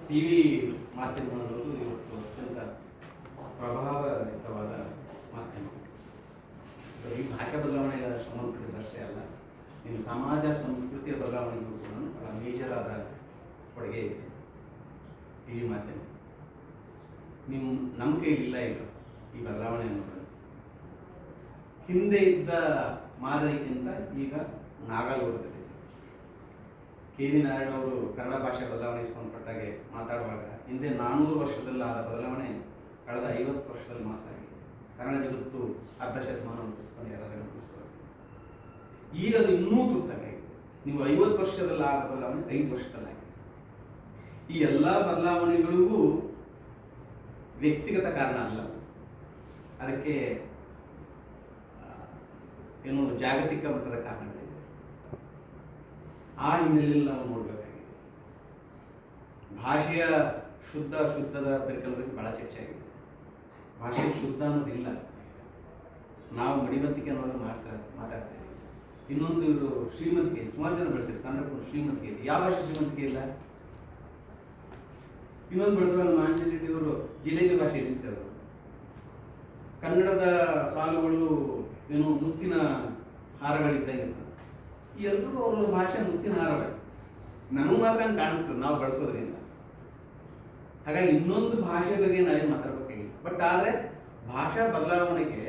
T V ಮಾಧ್ಯಮ ಅನ್ನೋದು ಇವತ್ತು ಅತ್ಯಂತ ಪ್ರಭಾವಯುತವಾದ ಮಾಧ್ಯಮ. ಈ ಭಾಷಾ ಬದಲಾವಣೆಗೆ ಸಂಬಂಧಪಟ್ಟಿದ್ದಷ್ಟೇ ಅಲ್ಲ, ನಿಮ್ಮ ಸಮಾಜ ಸಂಸ್ಕೃತಿಯ ಬದಲಾವಣೆಗೂ ಕೂಡ ಬಹಳ ಮೇಜರ್ ಆದ ಕೊಡುಗೆ ಇದೆ ಟಿ ವಿ ಮಾಧ್ಯಮ. ನಮ್ಮ ಕೈಲಿಲ್ಲ ಈಗ ಈ ಬದಲಾವಣೆ ಅನ್ನೋದು. ಹಿಂದೆ ಇದ್ದ ಮಾದರಿಗಿಂತ ಈಗ ನಾಗಾಲೋಟದಲ್ಲಿ ಕೆ ವಿ ನಾರಾಯಣ ಅವರು ಕನ್ನಡ ಭಾಷೆ ಬದಲಾವಣೆಗೆ ಸಂಬಂಧಪಟ್ಟಾಗೆ ಮಾತಾಡುವಾಗ ಹಿಂದೆ 400 ವರ್ಷದಲ್ಲಾದ ಬದಲಾವಣೆ ಕಳೆದ 50 ವರ್ಷದಲ್ಲಿ ಮಾತ್ರ ಆಗಿದೆ. ಕನ್ನಡ ಜಗತ್ತು ಅರ್ಧ ಶತಮಾನ ಪುಸ್ತಕ ಯಾರಾದರೂ ಗಮನಿಸ್ಬೋದು. ಈಗ ಅದು ಇನ್ನೂ ತುರ್ತಾಗಿದೆ. ನೀವು 50 ವರ್ಷದಲ್ಲಿ ಆದ ಬದಲಾವಣೆ 5 ವರ್ಷದಲ್ಲಾಗಿದೆ. ಈ ಎಲ್ಲ ಬದಲಾವಣೆಗಳಿಗೂ ವ್ಯಕ್ತಿಗತ ಕಾರಣ ಅಲ್ಲ, ಅದಕ್ಕೆ ಏನು ಜಾಗತಿಕ ಮಟ್ಟದ ಕಾರಣಗಳಿದೆ. ಆ ಹಿನ್ನೆಲೆಯಲ್ಲಿ ನಾವು ನೋಡಬೇಕಾಗಿದೆ. ಭಾಷೆಯ ಶುದ್ಧದ ಪರಿಕಲ್ಪನೆ ಬಗ್ಗೆ ಬಹಳ ಚರ್ಚೆ ಆಗಿದೆ. ಭಾಷೆ ಶುದ್ಧ ಅನ್ನೋದಿಲ್ಲ, ನಾವು ಮಡಿವಂತಿಕೆ ಅನ್ನೋದು ಮಾತಾಡ್ತಾ ಇದ್ದೀವಿ. ಇನ್ನೊಂದು ಇವರು ಶ್ರೀಮಂತಿಕೆ, ಸುಮಾರು ಜನ ಬಳಸಿದ್ರು ಕನ್ನಡ ಶ್ರೀಮಂತಿಕೆ ಇದೆ. ಯಾವ ಭಾಷೆ ಶ್ರೀಮಂತಿಕೆ ಇಲ್ಲ? ಇನ್ನೊಂದು ಬಳಸುವ ನಮ್ಮ ಆಂಜನೇಯ ರೆಡ್ಡಿ ಅವರು ಜಿಲೇಬಿ ಭಾಷೆಯಲ್ಲಿ ನಿಂತಿರೋರು. ಕನ್ನಡದ ಸಾಲುಗಳು ಏನು ಮುತ್ತಿನ ಹಾರಗಳಿದ್ದಂಗೆ. ಈ ಎಲ್ಲರೂ ಅವ್ರ ಭಾಷೆ ಮುತ್ತಿನ ಹಾರಗಳು. ನನಗೂ ಮಾತ್ರ ಹಂಗೆ ಕಾಣಿಸ್ತದೆ ನಾವು ಬಳಸೋದ್ರಿಂದ. ಹಾಗಾಗಿ ಇನ್ನೊಂದು ಭಾಷೆ ಬಗ್ಗೆ ನಾವೇನು ಮಾತಾಡಬೇಕಾಗಿಲ್ಲ. ಬಟ್ ಆದರೆ ಭಾಷಾ ಬದಲಾವಣೆಗೆ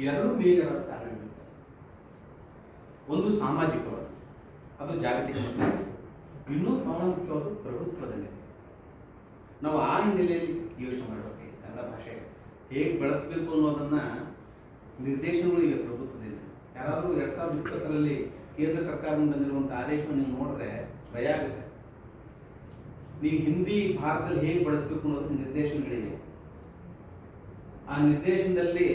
2 ಮೇಜರ್ ಕಾರಣಗಳಿರ್ತವೆ. ಒಂದು ಸಾಮಾಜಿಕವಾದ, ಅದು ಜಾಗತಿಕ ಮಟ್ಟ. ಇನ್ನೊಂದು ಬಹಳ ಮುಖ್ಯವಾದ ಪ್ರಭುತ್ವದಲ್ಲಿ. ನಾವು ಆ ಹಿನ್ನೆಲೆಯಲ್ಲಿ ಯೋಚನೆ ಮಾಡಬೇಕಾಗಿದೆ. ಕನ್ನಡ ಭಾಷೆ ಹೇಗೆ ಬಳಸಬೇಕು ಅನ್ನೋದನ್ನ ನಿರ್ದೇಶನಗಳು ಈಗ ಪ್ರಭುತ್ವದಿಂದ. ಯಾರಾದರೂ 2020ರಲ್ಲಿ ಕೇಂದ್ರ ಸರ್ಕಾರದಿಂದ ಬಂದಿರುವಂಥ ಆದೇಶವನ್ನು ನೀವು ನೋಡಿದ್ರೆ ಭಯ ಆಗುತ್ತೆ. ನೀವು ಹಿಂದಿ ಭಾರತದಲ್ಲಿ ಹೇಗೆ ಬಳಸಬೇಕು ಅನ್ನೋದು ನಿರ್ದೇಶನಗಳಿವೆ. ಆ ನಿರ್ದೇಶನದಲ್ಲಿ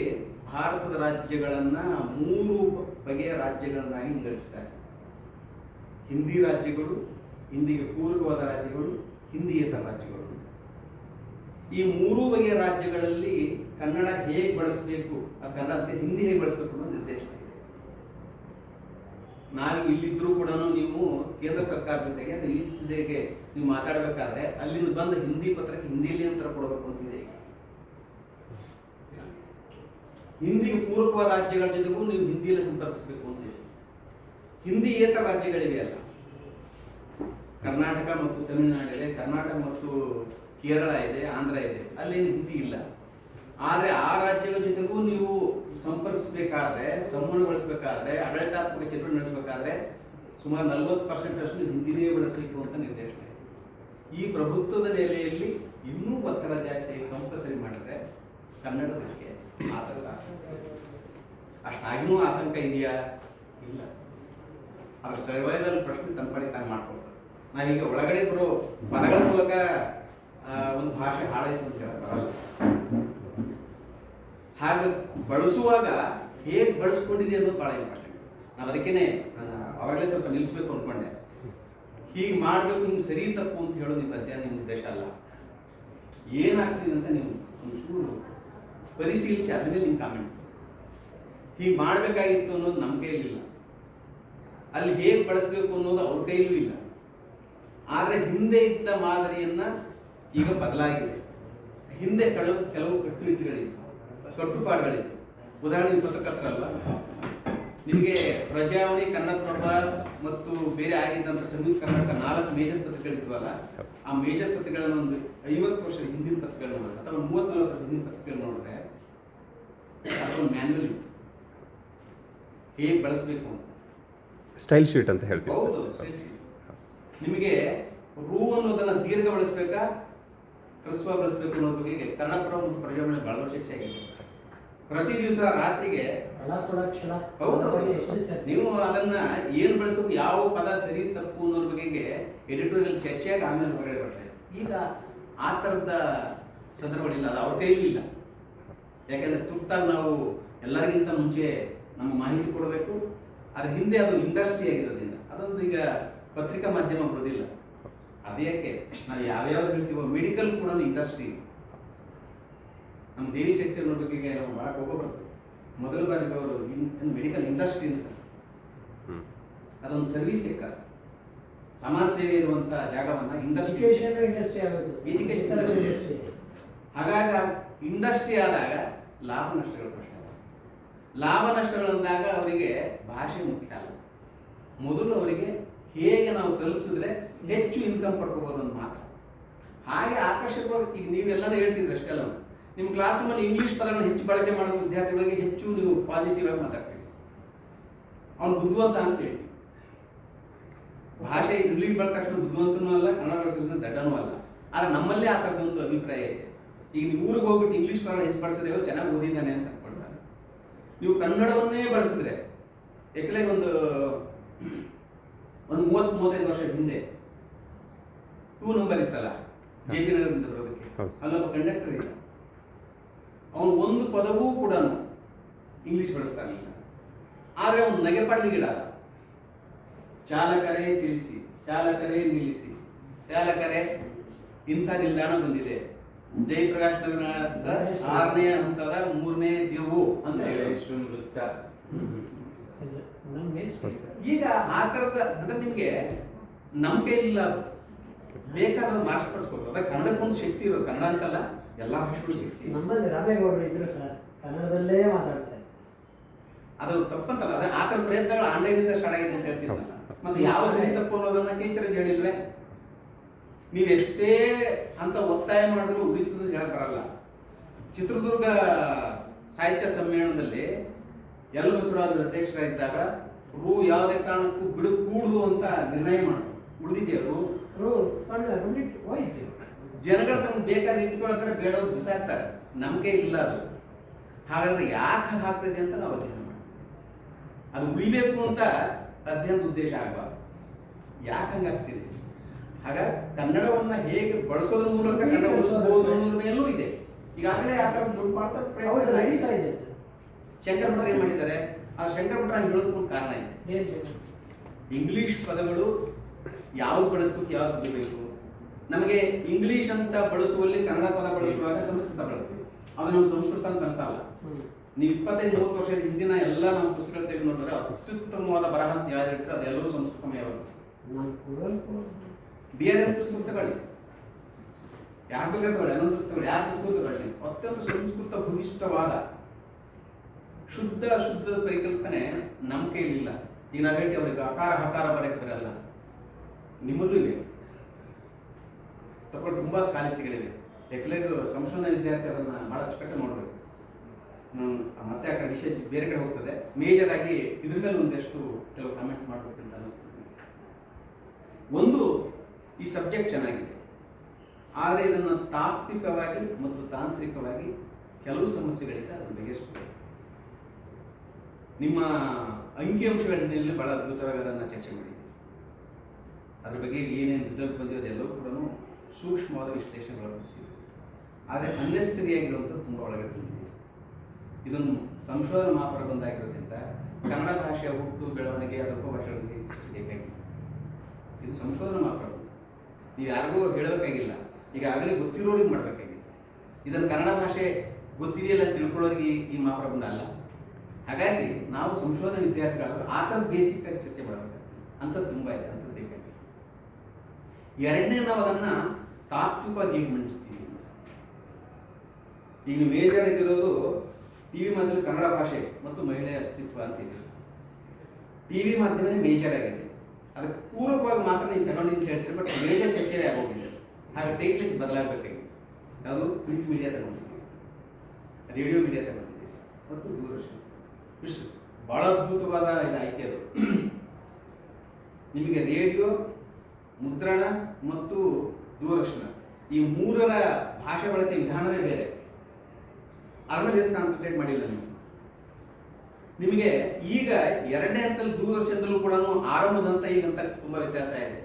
ಭಾರತದ ರಾಜ್ಯಗಳನ್ನು 3 ಬಗೆಯ ರಾಜ್ಯಗಳನ್ನಾಗಿ ವಿಂಗಡಿಸ್ತಾರೆ. ಹಿಂದಿ ರಾಜ್ಯಗಳು, ಹಿಂದಿಗೆ ಪೂರಕವಾದ ರಾಜ್ಯಗಳು, ಹಿಂದಿಯೇತರ ರಾಜ್ಯಗಳು. ಈ 3 ಬಗೆಯ ರಾಜ್ಯಗಳಲ್ಲಿ ಕನ್ನಡ ಹೇಗೆ ಬಳಸಬೇಕು, ಆ ಕನ್ನಡ ಹಿಂದಿ ಹೇಗೆ ಬಳಸಬೇಕು ಅನ್ನೋ ನಿರ್ದೇಶನ ಇದೆ. ನಾವು ಇಲ್ಲಿದ್ರೂ ಕೂಡ ನೀವು ಕೇಂದ್ರ ಸರ್ಕಾರ ಜೊತೆಗೆ ಅದು ಈಸಿದೆಗೆ ನೀವು ಮಾತಾಡಬೇಕಾದ್ರೆ ಅಲ್ಲಿಂದ ಬಂದ ಹಿಂದಿ ಪತ್ರಕ್ಕೆ ಹಿಂದಿಯಲ್ಲಿ ಉತ್ತರ ಕೊಡಬೇಕು ಅಂತಿದೆ. ಹಿಂದಿಗೆ ಪೂರಕವಾದ ರಾಜ್ಯಗಳ ಜೊತೆಗೂ ನೀವು ಹಿಂದಿಯಲ್ಲಿ ಸಂಪರ್ಕಿಸಬೇಕು ಅಂತಿದೆ. ಹಿಂದಿಯೇತರ ರಾಜ್ಯಗಳಿವೆ ಅಲ್ಲ, ಕರ್ನಾಟಕ ಮತ್ತು ತಮಿಳುನಾಡು ಇದೆ, ಕರ್ನಾಟಕ ಮತ್ತು ಕೇರಳ ಇದೆ, ಆಂಧ್ರ ಇದೆ, ಅಲ್ಲೇನು ಹಿಂದಿ ಇಲ್ಲ. ಆದರೆ ಆ ರಾಜ್ಯಗಳ ಜೊತೆಗೂ ನೀವು ಸಂಪರ್ಕಿಸಬೇಕಾದ್ರೆ, ಸಂವಹನಗೊಳಿಸಬೇಕಾದ್ರೆ, ಆಡಳಿತಾತ್ಮಕ ಚಟುವಟಿಕೆ ನಡೆಸಬೇಕಾದ್ರೆ ಸುಮಾರು 40% ಅಷ್ಟು ಹಿಂದಿನೇ ಬಳಸಬೇಕು ಅಂತ ನಿರ್ದೇಶನ ಇದೆ. ಈ ಪ್ರಭುತ್ವದ ನೆಲೆಯಲ್ಲಿ ಇನ್ನೂ ಒತ್ತಡ ಜಾಸ್ತಿ ಕಂಪಲ್ಸರಿ ಮಾಡಿದ್ರೆ ಕನ್ನಡದಕ್ಕೆ ಆತಂಕ. ಅಷ್ಟಾಗಿನೂ ಆತಂಕ ಇದೆಯಾ? ಇಲ್ಲ. ಅದ್ರ ಸರ್ವೈವಲ್ ಪ್ರಶ್ನೆ ತನ್ನ ತಾನು ಮಾಡ್ಕೊಳ್ತಾರೆ. ನಾವೀಗ ಒಳಗಡೆ ಬರೋ ಪದಗಳ ಮೂಲಕ ಒಂದು ಭಾಷೆ ಹಾಳಾಯ್ತು ಅಂತ ಹೇಳಲ್ಲ. ಹಾಗೆ ಬಳಸುವಾಗ ಹೇಗೆ ಬಳಸ್ಕೊಂಡಿದೆ ಅನ್ನೋದು ಭಾಳ ಇಂಪಾರ್ಟೆಂಟ್. ನಾವು ಅದಕ್ಕೇನೆ ಅವಾಗಲೇ ಸ್ವಲ್ಪ ನಿಲ್ಲಿಸ್ಬೇಕು ಅಂದ್ಕೊಂಡೆ. ಹೀಗೆ ಮಾಡಬೇಕು, ಹಿಂಗೆ ಸರಿ ತಪ್ಪು ಅಂತ ಹೇಳೋದು ನಿಮ್ಮ ಅಧ್ಯಯನ, ನಿಮ್ಮ ಉದ್ದೇಶ ಅಲ್ಲ. ಏನಾಗ್ತಿದೆ ಅಂತ ನೀವು ಒಂಚೂರು ಪರಿಶೀಲಿಸಿ ಅದ್ಮೇಲೆ ನಿಮ್ಮ ಕಾಮೆಂಟ್. ಹೀಗೆ ಮಾಡಬೇಕಾಗಿತ್ತು ಅನ್ನೋದು ನಮ್ಮ ಕೈಲಿಲ್ಲ, ಅಲ್ಲಿ ಹೇಗೆ ಬಳಸಬೇಕು ಅನ್ನೋದು ಅವ್ರ ಕೈಲೂ ಇಲ್ಲ. ಆದರೆ ಹಿಂದೆ ಇದ್ದ ಮಾದರಿಯನ್ನ ಈಗ ಬದಲಾಗಿದೆ. ಹಿಂದೆ ಕೆಲವು ಕಟ್ಟುಪಾಡುಗಳಿತ್ತು. ಉದಾಹರಣೆಗೆ ಪತ್ರಕರ್ತರಲ್ಲ, ನಿಮಗೆ ಪ್ರಜಾವಾಣಿ, ಕನ್ನಡಪ್ರಭ ಮತ್ತು ಬೇರೆ ಆಗಿದ್ದಂಥ ಸಂಯುಕ್ತ ಕರ್ನಾಟಕ 4 ಮೇಜರ್ ಪತ್ರಿಕೆಗಳಿದ್ವಲ್ಲ, ಆ ಮೇಜರ್ ಪತ್ರಿಕೆಗಳನ್ನು ಒಂದು 50 ವರ್ಷದ ಹಿಂದಿನ ಪತ್ರಿಕೆಗಳು ನೋಡಿದ್ರೆ ಅಥವಾ 30-40 ವರ್ಷದ ಹಿಂದಿನ ಪತ್ರಿಕೆಗಳು ನೋಡಿದ್ರೆ ಅದೊಂದು ಮ್ಯಾನ್ಯುವಲ್ ಇತ್ತು, ಹೇಗೆ ಬಳಸಬೇಕು ಅಂತ. ಸ್ಟೈಲ್ ಶೀಟ್ ಅಂತ ಹೇಳ್ತೀವಿ. ಹೌದು, ಸ್ಟೈಲ್ ಶೀಟ್. ನಿಮಗೆ ರೂ ಅನ್ನೋದನ್ನ ದೀರ್ಘ ಬಳಸಬೇಕಾ, ಹ್ರಸ್ವ ಬಳಸಬೇಕು ಅನ್ನೋದ್ರ ಬಗ್ಗೆ ಕನ್ನಡಪ್ರಭ ಮತ್ತು ಪ್ರಜಾವಾಣಿ ಬಹಳ ಚರ್ಚೆ ಆಗಿದೆ. ಪ್ರತಿ ದಿವಸ ರಾತ್ರಿಗೆ ನೀವು ಅದನ್ನ ಏನು ಬಳಸಬೇಕು, ಯಾವ ಪದ ಸರಿ ತಪ್ಪು ಅನ್ನೋದ್ರ ಬಗ್ಗೆ ಎಡಿಟೋರಿಯಲ್ ಚರ್ಚೆಯಾಗಿ ಆಮೇಲೆ ಹೊರಗಡೆ ಬರ್ತಾ ಇದೆ. ಈಗ ಆ ಥರದ ಸಂದರ್ಭಗಳಿಲ್ಲ, ಅದು ಅವ್ರ ಕೈಲೂ ಇಲ್ಲ. ಯಾಕೆಂದ್ರೆ ತುರ್ತಾಗಿ ನಾವು ಎಲ್ಲರಿಗಿಂತ ಮುಂಚೆ ನಮ್ಮ ಮಾಹಿತಿ ಕೊಡಬೇಕು. ಅದ್ರ ಹಿಂದೆ ಅದು ಇಂಡಸ್ಟ್ರಿ ಆಗಿರೋದ್ರಿಂದ ಅದೊಂದು ಈಗ ಪತ್ರಿಕಾ ಮಾಧ್ಯಮ ಬರೋದಿಲ್ಲ. ಅದೇಕೆ ನಾವು ಯಾವ್ಯಾವ್ದು ಹೇಳ್ತೀವೋ, ಮೆಡಿಕಲ್ ಕೂಡ ಇಂಡಸ್ಟ್ರಿ. ನಮ್ಮ ದೇವಿ ಶಕ್ತಿ ಅನ್ನೋ ಬಗ್ಗೆ ನಾವು ಭಾಳ ಕೋಪ ಬರ್ತದೆ. ಮೊದಲ ಬಾರಿಗೆ ಅವರು ಮೆಡಿಕಲ್ ಇಂಡಸ್ಟ್ರಿ ಅಂತ, ಅದೊಂದು ಸರ್ವಿಸ್ ಸೆಕ್ಟರ್. ಸಮಾಜ ಸೇವೆ ಇರುವಂತ ಜಾಗವನ್ನ ಇಂಡಸ್ಟ್ರಿ ಇಂಡಸ್ಟ್ರಿ ಆಗುತ್ತೆ Education industry. ಹಾಗಾಗಿ ಇಂಡಸ್ಟ್ರಿ ಆದಾಗ ಲಾಭ ನಷ್ಟಗಳ ಪ್ರಶ್ನೆ ಬರುತ್ತೆ. ಲಾಭ ನಷ್ಟಗಳಂದಾಗ ಅವರಿಗೆ ಭಾಷೆ ಮುಖ್ಯ ಅಲ್ಲ, ಮೊದಲು ಅವರಿಗೆ ಹೇಗೆ ನಾವು ತಲುಪಿಸಿದ್ರೆ ಹೆಚ್ಚು ಇನ್ಕಮ್ ಪಡ್ಕೋಬಹುದು ಅಂತ ಮಾತ್ರ. ಹಾಗೆ ಆಕರ್ಷಕವಾಗಿ ಈಗ ನೀವೆಲ್ಲರೂ ಹೇಳ್ತಿದ್ರಿ ಅಷ್ಟೆಲ್ಲ ನಿಮ್ಮ ಕ್ಲಾಸ್ ರೂಮಲ್ಲಿ ಇಂಗ್ಲಿಷ್ ಪದಗಳನ್ನು ಹೆಚ್ಚು ಬಳಕೆ ಮಾಡುವ ವಿದ್ಯಾರ್ಥಿಗಳಿಗೆ ಹೆಚ್ಚು ನೀವು ಪಾಸಿಟಿವ್ ಆಗಿ ಮಾತಾಡ್ತೀವಿ, ಅವನು ಬುದ್ಧಿವಂತ ಅಂತ ಹೇಳಿ. ಭಾಷೆ ಇಂಗ್ಲಿಷ್ ಬಂದ ತಕ್ಷಣ ಬುದ್ಧಿವಂತನೂ ಅಲ್ಲ, ಕನ್ನಡ ಬಳಸಿದ್ರೆ ದಡ್ಡನೂ ಅಲ್ಲ. ಆದ್ರೆ ನಮ್ಮಲ್ಲೇ ಆ ಥರದೊಂದು ಅಭಿಪ್ರಾಯ ಇದೆ. ಈಗ ನೀವು ಊರಿಗೆ ಹೋಗ್ಬಿಟ್ಟು ಇಂಗ್ಲಿಷ್ ಪದ ಹೆಚ್ಚು ಬಳಸಿದ್ರೆ ಚೆನ್ನಾಗಿ ಓದಿದ್ದಾನೆ ಅಂತ ಅನ್ಕೊಳ್ತಾರೆ. ನೀವು ಕನ್ನಡವನ್ನೇ ಬಳಸಿದ್ರೆ ಯಾಕಲೆ ಒಂದು 30-35 ವರ್ಷ ಹಿಂದೆ 2 ನಂಬರ್ ಇತ್ತಲ್ಲ JP ನಗರದಿಂದ ಬರೋದಕ್ಕೆ, ಅಲ್ಲೊಬ್ಬ ಕಂಡಕ್ಟರ್ ಇದ್ದ, ಅವನು ಒಂದು ಪದವೂ ಕೂಡ ಇಂಗ್ಲಿಷ್ ಬಳಸ್ತಾ ಇರಲಿಲ್ಲ. ಆದ್ರೆ ಅವನು ನಗೆಪಾಡ್ಲಿಗಿಡಲ್ಲ. ಚಾಲಕರೇ ಚಲಿಸಿ, ಚಾಲಕರೇ ನಿಲ್ಲಿಸಿ, ಚಾಲಕರೇ ಇಂಥ ನಿಲ್ದಾಣ ಬಂದಿದೆ, ಜಯಪ್ರಕಾಶ್ ನಗರದ 6ನೇ ಹಂತದ 3ನೇ ತಿರುವು ಅಂತ ಹೇಳಿ ಈಗ ಆ ತರದ ಅಂದ್ರೆ ನಿಮ್ಗೆ ನಂಬಿಕೆ ಇಲ್ಲ, ಬೇಕಾದ ಮಾರ್ಕ್ಸ್ಪಡಿಸ್ಬೋದು. ಅದಕ್ಕೆ ಕನ್ನಡಕ್ಕೊಂದು ಶಕ್ತಿ ಇರೋದು, ಕನ್ನಡ ಅಂತಲ್ಲ ಎಲ್ಲಾ ಭಾಷೆಗಳು ಶಕ್ತಿ. ನಮ್ಮಲ್ಲಿ ರಾಮೇಗೌಡರು ಇದ್ರು ಸರ್, ಕನ್ನಡದಲ್ಲೇ ಮಾತಾಡ್ತಾರೆ. ಅದು ತಪ್ಪಂತಲ್ಲ, ಅದೇ ಆ ಥರ ಪ್ರಯತ್ನಗಳು ಆನ್ಲೈನಿಂದ ಸ್ಟಾರ್ಟ್ ಆಗಿದೆ ಅಂತ ಹೇಳ್ತಿದ್ದಲ್ಲ. ಮತ್ತೆ ಯಾವ ಸರಿ ತಪ್ಪು ಅನ್ನೋದನ್ನ ಕೇಸರಿ ಹೇಳಿಲ್ವೇ? ನೀವು ಎಷ್ಟೇ ಅಂತ ಒತ್ತಾಯ ಮಾಡಿದ್ರು ಉಳಿತದ ಹೇಳಕ್ ಬರಲ್ಲ. ಚಿತ್ರದುರ್ಗ ಸಾಹಿತ್ಯ ಸಮ್ಮೇಳನದಲ್ಲಿ ಎಲ್ ಬಸವರಾಜರು ಅಧ್ಯಕ್ಷರಾಗಿದ್ದಾಗ ಯಾವುದೇ ಕಾರಣಕ್ಕೂ ಬಿಡಕೂಡುದು ಅಂತ ನಿರ್ಣಯ ಮಾಡಿದ್ರು. ಉಳಿದಿದ್ದೇವರು ಜನಗಳು ತಮ್ಗೆ ಬೇಕಾದ ಇಟ್ಕೊಳ್ತಾರೆ, ಬೇಡವ್ರು ಬಿಸಾಕ್ತಾರೆ. ನಂಬಿಕೆ ಇಲ್ಲ ಅದು. ಹಾಗಾದ್ರೆ ಯಾಕೆ ಹಾಗ್ತದೆ ಅಂತ ನಾವು ಅಧ್ಯಯನ ಮಾಡ್ತೀವಿ. ಅದು ಉಳಿಬೇಕು ಅಂತ ಅಧ್ಯಯನದ ಉದ್ದೇಶ ಆಗಬಾರ್ದು. ಯಾಕೆ ಹಂಗಾಗ್ತಿದೆ? ಹಾಗಾಗಿ ಕನ್ನಡವನ್ನ ಹೇಗೆ ಬಳಸೋದ್ರ ಮೂಲಕ ಕನ್ನಡ ಉಳಿಸಬಹುದು ಅನ್ನೋದ್ರ ಮೇಲೂ ಇದೆ. ಈಗಾಗಲೇ ಆ ಥರ ದೊಡ್ಡ ಮಾಡ್ತಾ ನಡೀತಾ ಇದೆ ಸರ್. ಶಂಕರ್ ಭಟ್ರು ಏನ್ ಮಾಡಿದ್ದಾರೆ? ಆ ಶಂಕರ್ ಭಟ್ರು ಹಂಗೆ ಹೇಳೋದಕ್ಕೊಂದು ಕಾರಣ ಇದೆ. ಇಂಗ್ಲಿಷ್ ಪದಗಳು ಯಾವ್ದು ಬಳಸ್ಬೇಕು, ಯಾವ್ದು ಬಿಡಬೇಕು. ನಮಗೆ ಇಂಗ್ಲಿಷ್ ಅಂತ ಬಳಸುವಲ್ಲಿ ಕನ್ನಡ ಪದ ಬಳಸುವಾಗ ಸಂಸ್ಕೃತ ಬಳಸ್ತೀವಿ. ಅದು ನಮ್ಗೆ ಸಂಸ್ಕೃತ ಅಂತ ಅನ್ಸಲ್ಲ. ನೀವು 25-30 ವರ್ಷದ ಹಿಂದಿನ ಎಲ್ಲ ನಮ್ಮ ಪುಸ್ತಕ ತೆಗೆದು ನೋಡಿದ್ರೆ ಅತ್ಯುತ್ತಮವಾದ ಬರಹ ಅಂತ ಯಾರು ಹೇಳ್ತಾರೆ ಅದೆಲ್ಲವೂ ಸಂಸ್ಕೃತಮಯವಾದ. BRN ಪುಸ್ತಕ ತಗೊಳ್ಳಿ, ಯಾರು ಬೇಕಾದ್ರೆ ತಗೊಳ್ಳಿ, ಅನ್ನೊಂದು ಪುಸ್ತಕ ಯಾರು ಪುಸ್ತಕ ತಗೊಳ್ಳಿ, ಅತ್ಯಂತ ಸಂಸ್ಕೃತ ಭೂಯಿಷ್ಠವಾದ ಶುದ್ಧ ಪರಿಕಲ್ಪನೆ ನಮ್ಮ ಕೈಲಿಲ್ಲ. ಈಗ ನಾವು ಹೇಳ್ತೀವಿ ಅವ್ರಿಗೆ ಅಕಾರ ಹಕಾರ ಬರಕ್ಕೆ ಬರಲ್ಲ, ನಿಮ್ಮಲ್ಲೂ ಇವೆ. ತಗೊಂಡು ತುಂಬಾ ಸಾಹಿತ್ಯಗಳಿವೆ. ಯಾಕಂದ್ರೆ ಸಂಶೋಧನಾ ವಿದ್ಯಾರ್ಥಿ ಅದನ್ನ ಬಹಳ ಅಚ್ಚುಕಟ್ಟಾಗಿ ನೋಡ್ಬೇಕು. ಮತ್ತೆ ಆ ಕಡೆ ವಿಷಯ ಬೇರೆ ಕಡೆ ಹೋಗ್ತದೆ. ಮೇಜರ್ ಆಗಿ ಇದ್ರ ಮೇಲೆ ಒಂದಷ್ಟು ಕೆಲವು ಕಾಮೆಂಟ್ ಮಾಡ್ಬೇಕು ಅಂತ ಅನಿಸ್ತದೆ. ಒಂದು, ಈ ಸಬ್ಜೆಕ್ಟ್ ಚೆನ್ನಾಗಿದೆ, ಆದರೆ ಇದನ್ನು ತಾತ್ವಿಕವಾಗಿ ಮತ್ತು ತಾಂತ್ರಿಕವಾಗಿ ಕೆಲವು ಸಮಸ್ಯೆಗಳಿಂದ ಅದನ್ನು ಬಗೆಹರಿಸಬೇಕು. ನಿಮ್ಮ ಅಂಕಿಅಂಶಗಳ ಹಿನ್ನೆಲೆಯಲ್ಲಿ ಬಹಳ ಅದ್ಭುತವಾಗಿ ಅದನ್ನು ಚರ್ಚೆ ಮಾಡಿದ್ದೀವಿ. ಅದ್ರ ಬಗ್ಗೆ ಏನೇನು ರಿಸಲ್ಟ್ ಬಂದಿದೆ ಅದೆಲ್ಲವೂ ಕೂಡ ಸೂಕ್ಷ್ಮವಾದ ವಿಶ್ಲೇಷಣೆಗಳು ನಡೆಸಿದ್ದೀವಿ. ಆದರೆ ಅನ್ನೆಸರಿ ಆಗಿರುವಂಥದ್ದು ತುಂಬ ಒಳಗೆ ತಂದಿದೆ. ಇದನ್ನು ಸಂಶೋಧನಾ ಮಾಪನ ಬಂದಾಗಿರೋದ್ರಿಂದ ಕನ್ನಡ ಭಾಷೆಯ ಹುಟ್ಟು ಬೆಳವಣಿಗೆ ಅದರ ಉಪಭಾಷೆಗಳಿಗೆ ಬೇಕಾಗಿಲ್ಲ. ಇದು ಸಂಶೋಧನಾ ಮಾಪನ. ನೀವು ಯಾರಿಗೂ ಹೇಳಬೇಕಾಗಿಲ್ಲ, ಈಗಾಗಲೇ ಗೊತ್ತಿರೋರಿಗೆ ಮಾಡಬೇಕಾಗಿದೆ. ಇದನ್ನು ಕನ್ನಡ ಭಾಷೆ ಗೊತ್ತಿದೆಯಲ್ಲ ತಿಳ್ಕೊಳ್ಳೋರಿಗೆ ಈ ಮಾಪನ ಅಲ್ಲ. ಹಾಗಾಗಿ ನಾವು ಸಂಶೋಧನಾ ವಿದ್ಯಾರ್ಥಿಗಳು ಆ ಥರದ ಬೇಸಿಕ್ ಆಗಿ ಚರ್ಚೆ ಮಾಡಬೇಕು. ಅಂಥದ್ದು ತುಂಬ ಇದೆ, ಅಂಥದ್ದು ಬೇಕಾಗಿಲ್ಲ. ಎರಡನೇ, ನಾವು ಅದನ್ನು ತಾತ್ವಿಕವಾಗಿ ಹೇಗೆ ಮಂಡಿಸ್ತೀವಿ ಅಂತ. ಈಗ ನೀವು ಮೇಜರ್ ಆಗಿರೋದು ಟಿವಿ ಮಾಧ್ಯಮ ಕನ್ನಡ ಭಾಷೆ ಮತ್ತು ಮಹಿಳೆಯ ಅಸ್ತಿತ್ವ ಅಂತಿದೆ. ಟಿವಿ ಮಾಧ್ಯಮನೇ ಮೇಜರ್ ಆಗಿದೆ. ಅದಕ್ಕೆ ಪೂರಕವಾಗಿ ಮಾತ್ರ ನೀವು ತಗೊಂಡು ಅಂತ ಹೇಳ್ತೀರಿ, ಬಟ್ ಮೇಜರ್ ಚರ್ಚೆ ಆಗೋಗಿದೆ. ಹಾಗೆ ಟೇಕ್ಲೇಜ್ ಬದಲಾಗಬೇಕಾಗಿದೆ. ಯಾವುದು ಪ್ರಿಂಟ್ ಮೀಡಿಯಾ ತಗೊಂಡಿದ್ದೀವಿ, ರೇಡಿಯೋ ಮೀಡಿಯಾ ತಗೊಂಡಿದ್ದೀವಿ ಮತ್ತು ದೂರದರ್ಶನ. ಇಷ್ಟು ಬಹಳ ಅದ್ಭುತವಾದ ಇದು ಆಯ್ಕೆ ಅದು. ನಿಮಗೆ ರೇಡಿಯೋ, ಮುದ್ರಣ ಮತ್ತು ದೂರದರ್ಶನ ಈ ಮೂರರ ಭಾಷೆ ಬಳಕೆ ವಿಧಾನವೇ ಬೇರೆ. ಅದ್ರ ಮೇಲೆ ಎಷ್ಟು ಕಾನ್ಸಂಟ್ರೇಟ್ ಮಾಡಿಲ್ಲ ನೀವು. ನಿಮಗೆ ಈಗ ಎರಡನೇ ಹಂತದಲ್ಲಿ ದೂರದರ್ಶನದಲ್ಲೂ ಕೂಡ ಆರಂಭದ ಹಂತ ಈಗಂತ ತುಂಬಾ ವ್ಯತ್ಯಾಸ ಇದೆ.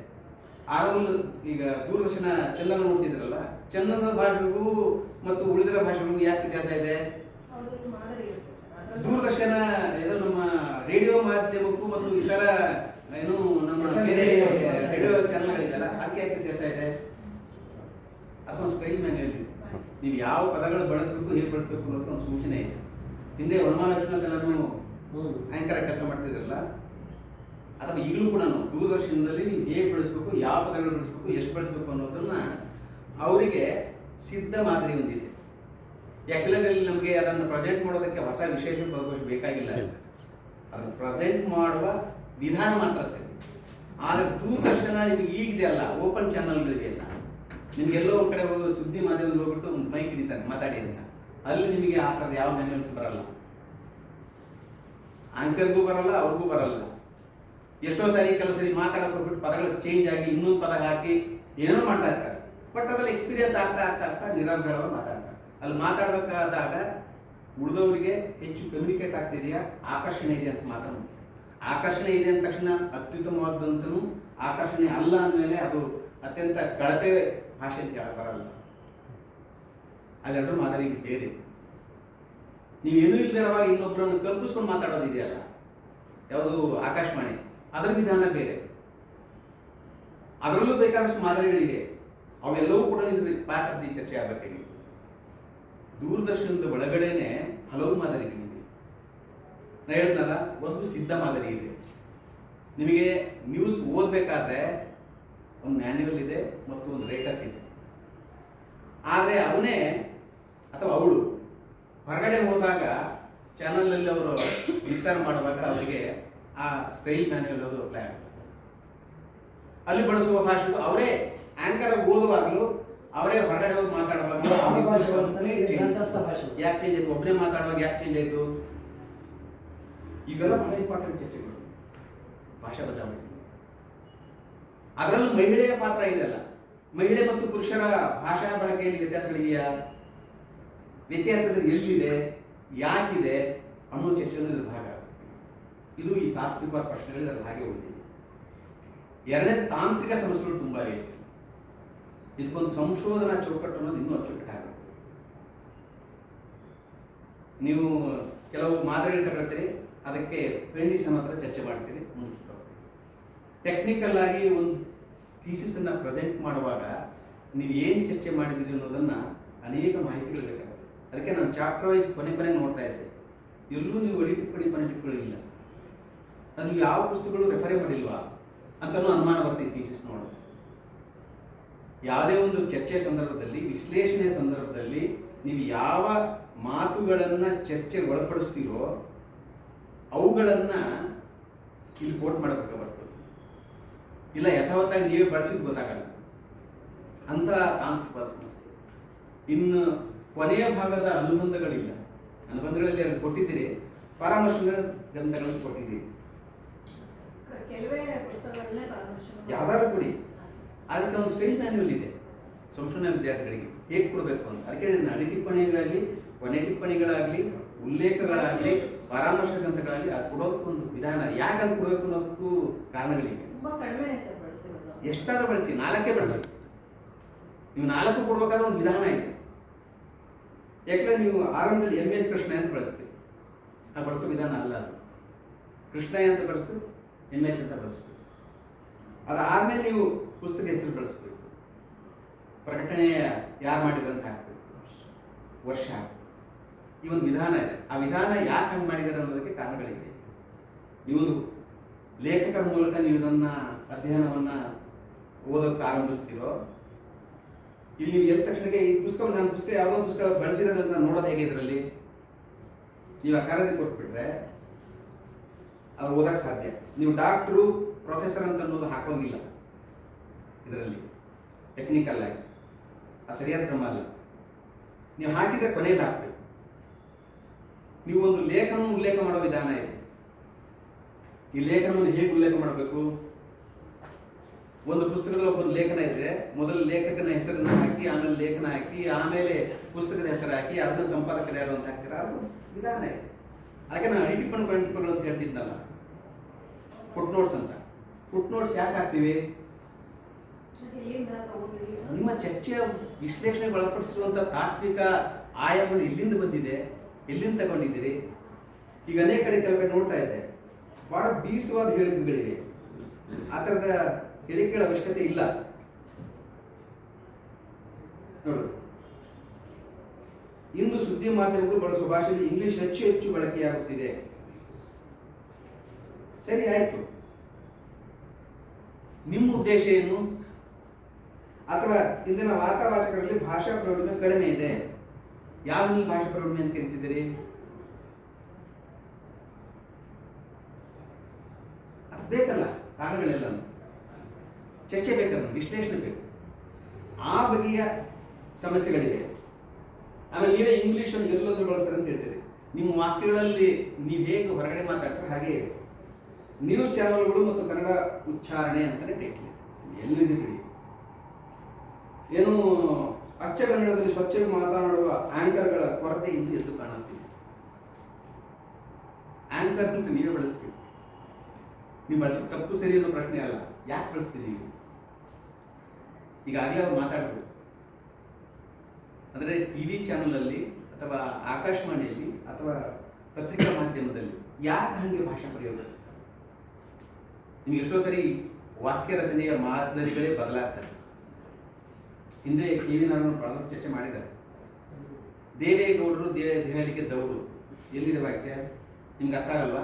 ಆರಂಭದಲ್ಲಿ ಈಗ ದೂರದರ್ಶನ ಚಂದನ ನೋಡ್ತಿದ್ರಲ್ಲ, ಚಂದನದ ಭಾಷೆಗೂ ಮತ್ತು ಉಳಿದರ ಭಾಷೆಗಳಿಗೂ ಯಾಕೆ ವ್ಯತ್ಯಾಸ ಇದೆ? ದೂರದರ್ಶನ ಇದು ನಮ್ಮ ರೇಡಿಯೋ ಮಾಧ್ಯಮಕ್ಕೂ ಮತ್ತು ಇತರ ಏನು ನಮ್ಮ ಬೇರೆ ರೇಡಿಯೋ ಚಾನಲ್ಗಳಿದೆಯಲ್ಲ ಅದಕ್ಕೆ ಯಾಕೆ ವ್ಯತ್ಯಾಸ ಇದೆ? ಅಥವಾ ಸ್ಟೈಲ್ ಮ್ಯಾನ್ಯಲ್ ಇದೆ. ನೀವು ಯಾವ ಪದಗಳು ಬಳಸಬೇಕು, ಹೇಗೆ ಬಳಸಬೇಕು ಅನ್ನೋದು ಒಂದು ಸೂಚನೆ ಇದೆ. ಹಿಂದೆ ವನಮಾಲಕ್ಷ್ಮಣದೆಲ್ಲೂ ಆಂಕರ್ ಕೆಲಸ ಮಾಡ್ತಿದ್ರಲ್ಲ, ಅಥವಾ ಈಗಲೂ ಕೂಡ ದೂರದರ್ಶನದಲ್ಲಿ ನೀವು ಹೇಗೆ ಬಳಸಬೇಕು, ಯಾವ ಪದಗಳು ಬಳಸಬೇಕು, ಎಷ್ಟು ಬಳಸಬೇಕು ಅನ್ನೋದನ್ನ ಅವರಿಗೆ ಸಿದ್ಧ ಮಾದರಿ ಹೊಂದಿದೆ. ಯಾಕೆಂದರೆ ನಮಗೆ ಅದನ್ನು ಪ್ರೆಸೆಂಟ್ ಮಾಡೋದಕ್ಕೆ ಹೊಸ ವಿಶೇಷ ಪದಕೋಶ ಬೇಕಾಗಿಲ್ಲ. ಅದನ್ನು ಪ್ರೆಸೆಂಟ್ ಮಾಡುವ ವಿಧಾನ ಮಾತ್ರ ಸರಿ. ಆದರೆ ದೂರದರ್ಶನ ನಿಮಗೆ ಈಗಿದೆಯಲ್ಲ, ಓಪನ್ ಚಾನಲ್ಗಳಿದೆಯಲ್ಲ, ನಿಮಗೆಲ್ಲೋ ಒಂದು ಕಡೆ ಹೋಗಿ ಸುದ್ದಿ ಮಾಧ್ಯಮದಲ್ಲಿ ಹೋಗ್ಬಿಟ್ಟು ಒಂದು ಮೈಕ್ ಹಿಡಿತಾರೆ ಮಾತಾಡಿ ಅಂತ, ಅಲ್ಲಿ ನಿಮಗೆ ಆ ಥರದ ಯಾವ ಮ್ಯಾನ್ಯಲ್ಸ್ ಬರಲ್ಲ, ಆಂಕರ್ಗೂ ಬರಲ್ಲ, ಅವ್ರಿಗೂ ಬರಲ್ಲ. ಎಷ್ಟೋ ಸಾರಿ ಕೆಲವು ಸರಿ ಮಾತಾಡೋಕೆ ಹೋಗ್ಬಿಟ್ಟು ಪದಗಳು ಚೇಂಜ್ ಆಗಿ ಇನ್ನೊಂದು ಪದ ಹಾಕಿ ಏನೋ ಮಾಡ್ತಾ ಇರ್ತಾರೆ. ಬಟ್ ಅದ್ರಲ್ಲಿ ಎಕ್ಸ್ಪೀರಿಯನ್ಸ್ ಆಗ್ತಾ ಆಗ್ತಾ ಆಗ್ತಾ ನಿರರ್ಗಳವಾಗಿ ಮಾತಾಡ್ತಾರೆ. ಅಲ್ಲಿ ಮಾತಾಡಬೇಕಾದಾಗ ಉಳಿದವರಿಗೆ ಹೆಚ್ಚು ಕಮ್ಯುನಿಕೇಟ್ ಆಗ್ತಿದೆಯಾ, ಆಕರ್ಷಣೆ ಇದೆ ಅಂತ ಮಾತ್ರ ಮುಖ್ಯ. ಆಕರ್ಷಣೆ ಇದೆ ಅಂದ ತಕ್ಷಣ ಅತ್ಯುತ್ತಮವಾದಂತನೂ, ಆಕರ್ಷಣೆ ಅಲ್ಲ ಅಂದಮೇಲೆ ಅದು ಅತ್ಯಂತ ಕಳಪೆ ಭಾಷೆ ಅಂತ ಹೇಳಕ್ ಬರಲ್ಲ. ಅದೆರಡು ಮಾದರಿ ಬೇರೆ. ನೀವೇನೂ ಇಲ್ಲದಿರುವಾಗ ಇನ್ನೊಬ್ಬರನ್ನು ಕಲ್ಪಿಸ್ಕೊಂಡು ಮಾತಾಡೋದಿದೆಯಲ್ಲ, ಯಾವುದು ಆಕಾಶವಾಣಿ, ಅದರ ವಿಧಾನ ಬೇರೆ. ಅದರಲ್ಲೂ ಬೇಕಾದಷ್ಟು ಮಾದರಿಗಳಿವೆ. ಅವೆಲ್ಲವೂ ಕೂಡ ನಿಮಗೆ ಪಾರ್ಟ್ ಆಫ್ ದಿ ಚರ್ಚೆ ಆಗಬೇಕಾಗಿತ್ತು. ದೂರದರ್ಶನದ ಒಳಗಡೆನೆ ಹಲವು ಮಾದರಿಗಳಿವೆ. ನಾ ಹೇಳಿದ್ನಲ್ಲ, ಒಂದು ಸಿದ್ಧ ಮಾದರಿ ಇದೆ. ನಿಮಗೆ ನ್ಯೂಸ್ ಓದಬೇಕಾದ್ರೆ ಒಂದು ಮ್ಯಾನ್ಯುವಲ್ ಇದೆ ಮತ್ತು ಒಂದು ರೇಟಪ್ ಇದೆ. ಆದರೆ ಅವನೇ ಅಥವಾ ಅವಳು ಹೊರಗಡೆ ಹೋದಾಗ ಚಾನಲಲ್ಲಿ ಅವರು ಬಿತ್ತರ ಮಾಡುವಾಗ ಅವರಿಗೆ ಆ ಸ್ಟೈಲ್ ಮ್ಯಾನ್ಯುವಲ್ ಅದು ಅಪ್ಲೈ ಆಗುತ್ತೆ. ಅಲ್ಲಿ ಬಳಸುವ ಭಾಷೆಗೂ ಅವರೇ ಆಂಕರ್ ಓದುವಾಗಲೂ ಅವರೇ ಹೊರಗಡೆ ಹೋಗಿ ಮಾತಾಡುವಾಗ ಯಾಕೆ ಚೇಂಜ್ ಆಯ್ತು, ಒಬ್ಬನೇ ಮಾತಾಡುವಾಗ ಯಾಕೆ ಚೇಂಜ್ ಆಯಿತು, ಈಗೆಲ್ಲ ಬಹಳ ಇಂಪಾರ್ಟೆಂಟ್ ಚರ್ಚೆಗಳು ಭಾಷಾ ಬದಲಾವಣೆ. ಅದರಲ್ಲೂ ಮಹಿಳೆಯ ಪಾತ್ರ ಇದೆಯಲ್ಲ, ಮಹಿಳೆ ಮತ್ತು ಪುರುಷರ ಭಾಷಾ ಬಳಕೆಯಲ್ಲಿ ವ್ಯತ್ಯಾಸಗಳಿದೆಯಾ, ವ್ಯತ್ಯಾಸದಲ್ಲಿ ಎಲ್ಲಿದೆ, ಯಾಕಿದೆ ಅನ್ನೋ ಚರ್ಚೆಯನ್ನು ಇದರ ಭಾಗ. ಇದು ಈ ತಾತ್ವಿಕ ಪ್ರಶ್ನೆಗಳು ಅದರ ಹಾಗೆ ಉಳಿದಿದೆ. ಎರಡನೇ, ತಾಂತ್ರಿಕ ಸಮಸ್ಯೆಗಳು ತುಂಬಾ ಇದೆ. ಇದಕ್ಕೊಂದು ಸಂಶೋಧನಾ ಚೌಕಟ್ಟು ಅನ್ನೋದು ಇನ್ನೂ ಅಚ್ಚುಕಟ್ಟಾಗುತ್ತೆ. ನೀವು ಕೆಲವು ಮಾದರಿಗಳು ತಗೊಳ್ತೀರಿ, ಅದಕ್ಕೆ ಫ್ರೆಂಡಿಸಮ್ ಹತ್ರ ಚರ್ಚೆ ಮಾಡ್ತೀರಿ, ಮುಂದೆ ಟೆಕ್ನಿಕಲ್ ಆಗಿ ಒಂದು ಥೀಸಿಸ್ ಅನ್ನ ಪ್ರೆಸೆಂಟ್ ಮಾಡುವಾಗ ನೀವು ಏನು ಚರ್ಚೆ ಮಾಡಿದ್ದೀರಿ ಅನ್ನೋದನ್ನ ಅನೇಕ ಮಾಹಿತಿಗಳು ಬೇಕಾಗುತ್ತೆ. ಅದಕ್ಕೆ ನಾನು ಚಾಪ್ಟರ್ ವೈಸ್ ಕೊನೆಗೆ ನೋಡ್ತಾ ಇದ್ದೆ. ಎಲ್ಲೂ ನೀವು ಟಿಪ್ಪಣಿ ಪಣಿಗಳು ಇಲ್ಲ, ಅದು ನೀವು ಯಾವ ಪುಸ್ತಕಗಳು ರೆಫರೇ ಮಾಡಿಲ್ವಾ ಅಂತಲೂ ಅನುಮಾನ ಬರ್ತದೆ ಥೀಸಿಸ್ ನೋಡಿದ್ರೆ. ಯಾವುದೇ ಒಂದು ಚರ್ಚೆ ಸಂದರ್ಭದಲ್ಲಿ, ವಿಶ್ಲೇಷಣೆ ಸಂದರ್ಭದಲ್ಲಿ ನೀವು ಯಾವ ಮಾತುಗಳನ್ನು ಚರ್ಚೆಗೆ ಒಳಪಡಿಸ್ತೀರೋ ಅವುಗಳನ್ನು ಇಲ್ಲಿ ಕೋಟ್ ಮಾಡಬೇಕು ಬರ್ತದೆ. ಇಲ್ಲ ಯಥಾವತ್ತಾಗಿ ನೀವೇ ಬಳಸಿದ್ದು ಗೊತ್ತಾಗಲ್ಲ ಅಂತ ತಾಂತ್ರಿಕ ಸಮಸ್ಯೆ. ಇನ್ನು ಕೊನೆಯ ಭಾಗದ ಅನುಬಂಧಗಳಿಲ್ಲ. ಅನುಬಂಧಗಳಲ್ಲಿ ಅಲ್ಲಿ ಕೊಟ್ಟಿದ್ದೀರಿ, ಪರಾಮರ್ಶನ ಗ್ರಂಥಗಳನ್ನು ಕೊಟ್ಟಿದ್ದೀರಿ, ಯಾವ್ದಾದ್ರು ಕೊಡಿ. ಅದಕ್ಕೆ ಒಂದು ಸ್ಟೈಲ್ ಮ್ಯಾನ್ಯುವಲ್ ಇದೆ ಸಂಶೋಧನಾ ವಿದ್ಯಾರ್ಥಿಗಳಿಗೆ ಹೇಗೆ ಕೊಡಬೇಕು ಅಂತ. ಅದಕ್ಕೆ ಅಡಿ ಟಿಪ್ಪಣಿಗಳಾಗಲಿ, ಕೊನೆ ಟಿಪ್ಪಣಿಗಳಾಗಲಿ, ಉಲ್ಲೇಖಗಳಾಗಲಿ, ಪರಾಮರ್ಶ ಗ್ರಂಥಗಳಾಗಲಿ ಅದು ಕೊಡೋದಕ್ಕೊಂದು ವಿಧಾನ. ಯಾಕಂತ ಕೊಡಬೇಕು ಅನ್ನೋದಕ್ಕೂ ಕಾರಣಗಳಿವೆ. ಎಷ್ಟಾದ್ರೂ ಬಳಸಿ, 4 ಬಳಸಿ. ನೀವು 4 ಕೊಡ್ಬೇಕಾದ್ರೆ ಒಂದು ವಿಧಾನ ಇದೆ. ಯಾಕಂದ್ರೆ ನೀವು ಆರಂಭದಲ್ಲಿ MS ಕೃಷ್ಣ ಅಂತ ಬಳಸ್ತೀವಿ, ಆ ಬಳಸೋ ವಿಧಾನ ಅಲ್ಲ ಅದು. ಕೃಷ್ಣ ಅಂತ ಬಳಸ್ತೀವಿ, MH ಅಂತ ಬಳಸ್ತೀವಿ. ಅದಾದ್ಮೇಲೆ ನೀವು ಪುಸ್ತಕ ಹೆಸರು ಬಳಸ್ಬೇಕು, ಪ್ರಕಟಣೆ ಯಾರು ಮಾಡಿದ್ರು ಅಂತ ಹಾಕ್ಬೇಕು, ವರ್ಷ ಹಾಕ್ಬೇಕು. ಈ ಒಂದು ವಿಧಾನ ಇದೆ. ಆ ವಿಧಾನ ಯಾಕೆ ಹಂಗೆ ಮಾಡಿದ್ದಾರೆ ಅನ್ನೋದಕ್ಕೆ ಕಾರಣಗಳಿವೆ. ನೀವೊಂದು ಲೇಖಕರ ಮೂಲಕ ನೀವು ಇದನ್ನ ಅಧ್ಯಯನವನ್ನ ಓದೋಕೆ ಆರಂಭಿಸ್ತೀರೋ, ಇಲ್ಲಿ ನೀವು ಎದ್ದ ತಕ್ಷಣಕ್ಕೆ ಈ ಪುಸ್ತಕ, ನನ್ನ ಪುಸ್ತಕ ಯಾವುದೋ ಪುಸ್ತಕ ಬಳಸಿದ್ರೆ ಅಂತ ನೋಡೋದು ಹೇಗೆ ಇದರಲ್ಲಿ ನೀವು ಆ ಕಾರಣಕ್ಕೆ ಕೊಟ್ಬಿಟ್ರೆ ಅದು ಓದಕ್ಕೆ ಸಾಧ್ಯ. ನೀವು ಡಾಕ್ಟ್ರು, ಪ್ರೊಫೆಸರ್ ಅಂತ ಅನ್ನೋದು ಹಾಕೋಂಗಿಲ್ಲ ಇದರಲ್ಲಿ, ಟೆಕ್ನಿಕಲ್ ಆಗಿ ಆ ಸರಿಯಾದ ಕ್ರಮ ಅಲ್ಲ. ನೀವು ಹಾಕಿದ್ರೆ ಕೊನೆಯಲ್ಲಿ ಹಾಕಬೇಕು. ನೀವು ಒಂದು ಲೇಖನವನ್ನು ಉಲ್ಲೇಖ ಮಾಡೋ ವಿಧಾನ ಇದೆ. ಈ ಲೇಖನವನ್ನು ಹೇಗೆ ಉಲ್ಲೇಖ ಮಾಡಬೇಕು? ಒಂದು ಪುಸ್ತಕದಲ್ಲಿ ಒಬ್ಬೊಂದು ಲೇಖನ ಇದ್ರೆ ಮೊದಲು ಲೇಖಕನ ಹೆಸರನ್ನ ಹಾಕಿ, ಆಮೇಲೆ ಲೇಖನ ಹಾಕಿ, ಆಮೇಲೆ ಪುಸ್ತಕದ ಹೆಸರು ಹಾಕಿ, ಅದನ್ನ ಸಂಪಾದಕರು ಯಾರು ಅಂತ ಹಾಕ್ತೀರಾ, ಅದು ವಿಧಾನ ಇದೆ. ಅದಕ್ಕೆ ನಾನು ಟಿಪ್ಪಣಿಗಳು ಅಂತ ಹೇಳ್ತಿದ್ದಲ್ಲ, ಫುಟ್ ನೋಟ್ಸ್ ಅಂತ. ಫುಟ್ ನೋಟ್ಸ್ ಯಾಕೆ ಹಾಕ್ತೀವಿ? ನಿಮ್ಮ ಚರ್ಚೆಯ ವಿಶ್ಲೇಷಣೆಗೆ ಒಳಪಡಿಸಿರುವಂಥ ತಾತ್ವಿಕ ಆಯಾಮಗಳು ಎಲ್ಲಿಂದ ಬಂದಿದೆ, ಎಲ್ಲಿಂದ ತಗೊಂಡಿದ್ದೀರಿ? ಈಗ ಅನೇಕ ಕಡೆ ಕೆಲವು ಕಡೆ ನೋಡ್ತಾ ಇದ್ದೆ, ಬಹಳ ಬೀಸುವಾದ ಹೇಳಿಕೆಗಳಿವೆ. ಆ ಥರದ ಹೇಳಿಕೆಗಳ ಅವಶ್ಯಕತೆ ಇಲ್ಲ. ನೋಡು, ಇಂದು ಸುದ್ದಿ ಮಾಧ್ಯಮಗಳು ಬಳಸುವ ಭಾಷೆಯಲ್ಲಿ ಇಂಗ್ಲಿಷ್ ಹೆಚ್ಚು ಬಳಕೆಯಾಗುತ್ತಿದೆ. ಸರಿ, ಆಯ್ತು. ನಿಮ್ಮ ಉದ್ದೇಶ ಏನು? ಅಥವಾ ಇಂದಿನ ವಾರ್ತಾವಾಚಕರಲ್ಲಿ ಭಾಷಾ ಪ್ರೌಢಿಮೆ ಕಡಿಮೆ ಇದೆ. ಯಾವ್ದ್ರಲ್ಲಿ ಭಾಷಾ ಪ್ರೌಢಿಮೆ ಅಂತ ಕರಿತಿದ್ದೀರಿ? ಅದು ಬೇಕಲ್ಲ, ಕಾರಣಗಳೆಲ್ಲ ಚರ್ಚೆ ಬೇಕಲ್ಲ, ವಿಶ್ಲೇಷಣೆ ಬೇಕು. ಆ ಬಗೆಯ ಸಮಸ್ಯೆಗಳಿವೆ. ಆಮೇಲೆ ನೀವೇ ಇಂಗ್ಲೀಷನ್ನು ಎಲ್ಲೊಂದು ಬಳಸ್ತಾರೆ ಅಂತ ಹೇಳ್ತೀರಿ. ನಿಮ್ಮ ವಾಕ್ಯಗಳಲ್ಲಿ ನೀವು ಹೇಗೆ ಹೊರಗಡೆ ಮಾತಾಡ್ತಾರೆ ಹಾಗೆ ನ್ಯೂಸ್ ಚಾನೆಲ್ಗಳು ಮತ್ತು ಕನ್ನಡ ಉಚ್ಚಾರಣೆ ಅಂತಾನೆ ಟೈಟ್ಲ್ ಎಲ್ಲಿದೆ ಬಿಡಿ. ಏನು ಅಚ್ಚ ಕನ್ನಡದಲ್ಲಿ ಸ್ವಚ್ಛವಾಗಿ ಮಾತನಾಡುವ ಆಂಕರ್ಗಳ ಕೊರತೆ ಇಂದು ಎದ್ದು ಕಾಣುತ್ತಿದೆ. ಆಂಕರ್ ಅಂತ ನೀವೇ ಬಳಸ್ತೀವಿ. ನೀವು ಬಳಸಿದ ತಪ್ಪು ಸರಿ ಅನ್ನೋ ಪ್ರಶ್ನೆ ಅಲ್ಲ, ಯಾಕೆ ಬಳಸ್ತಿದ್ದೀವಿ? ಈಗಾಗಲೇ ಅವ್ರು ಮಾತಾಡಿದ್ರು. ಅಂದರೆ ಟಿವಿ ಚಾನಲಲ್ಲಿ ಅಥವಾ ಆಕಾಶವಾಣಿಯಲ್ಲಿ ಅಥವಾ ಪತ್ರಿಕಾ ಮಾಧ್ಯಮದಲ್ಲಿ ಯಾಕೆ ಹಾಗೆ ಭಾಷಾ ಪ್ರಯೋಗ? ನಿಮ್ಗೆ ಎಷ್ಟೋ ಸರಿ ವಾಕ್ಯ ರಚನೆಯ ಮಾದರಿಗಳೇ ಬದಲಾಗ್ತವೆ. ಹಿಂದೆ ಟಿವಿ ನಾರಾಯಣ ಪ್ರಾರಂಭ ಚರ್ಚೆ ಮಾಡಿದ್ದಾರೆ. ದೇವೇಗೌಡರು ದೆಹಲಿಗೆ ದೌಡು, ಎಲ್ಲಿದೆ ವಾಕ್ಯ? ನಿಮ್ಗೆ ಅರ್ಥ ಆಗಲ್ವಾ?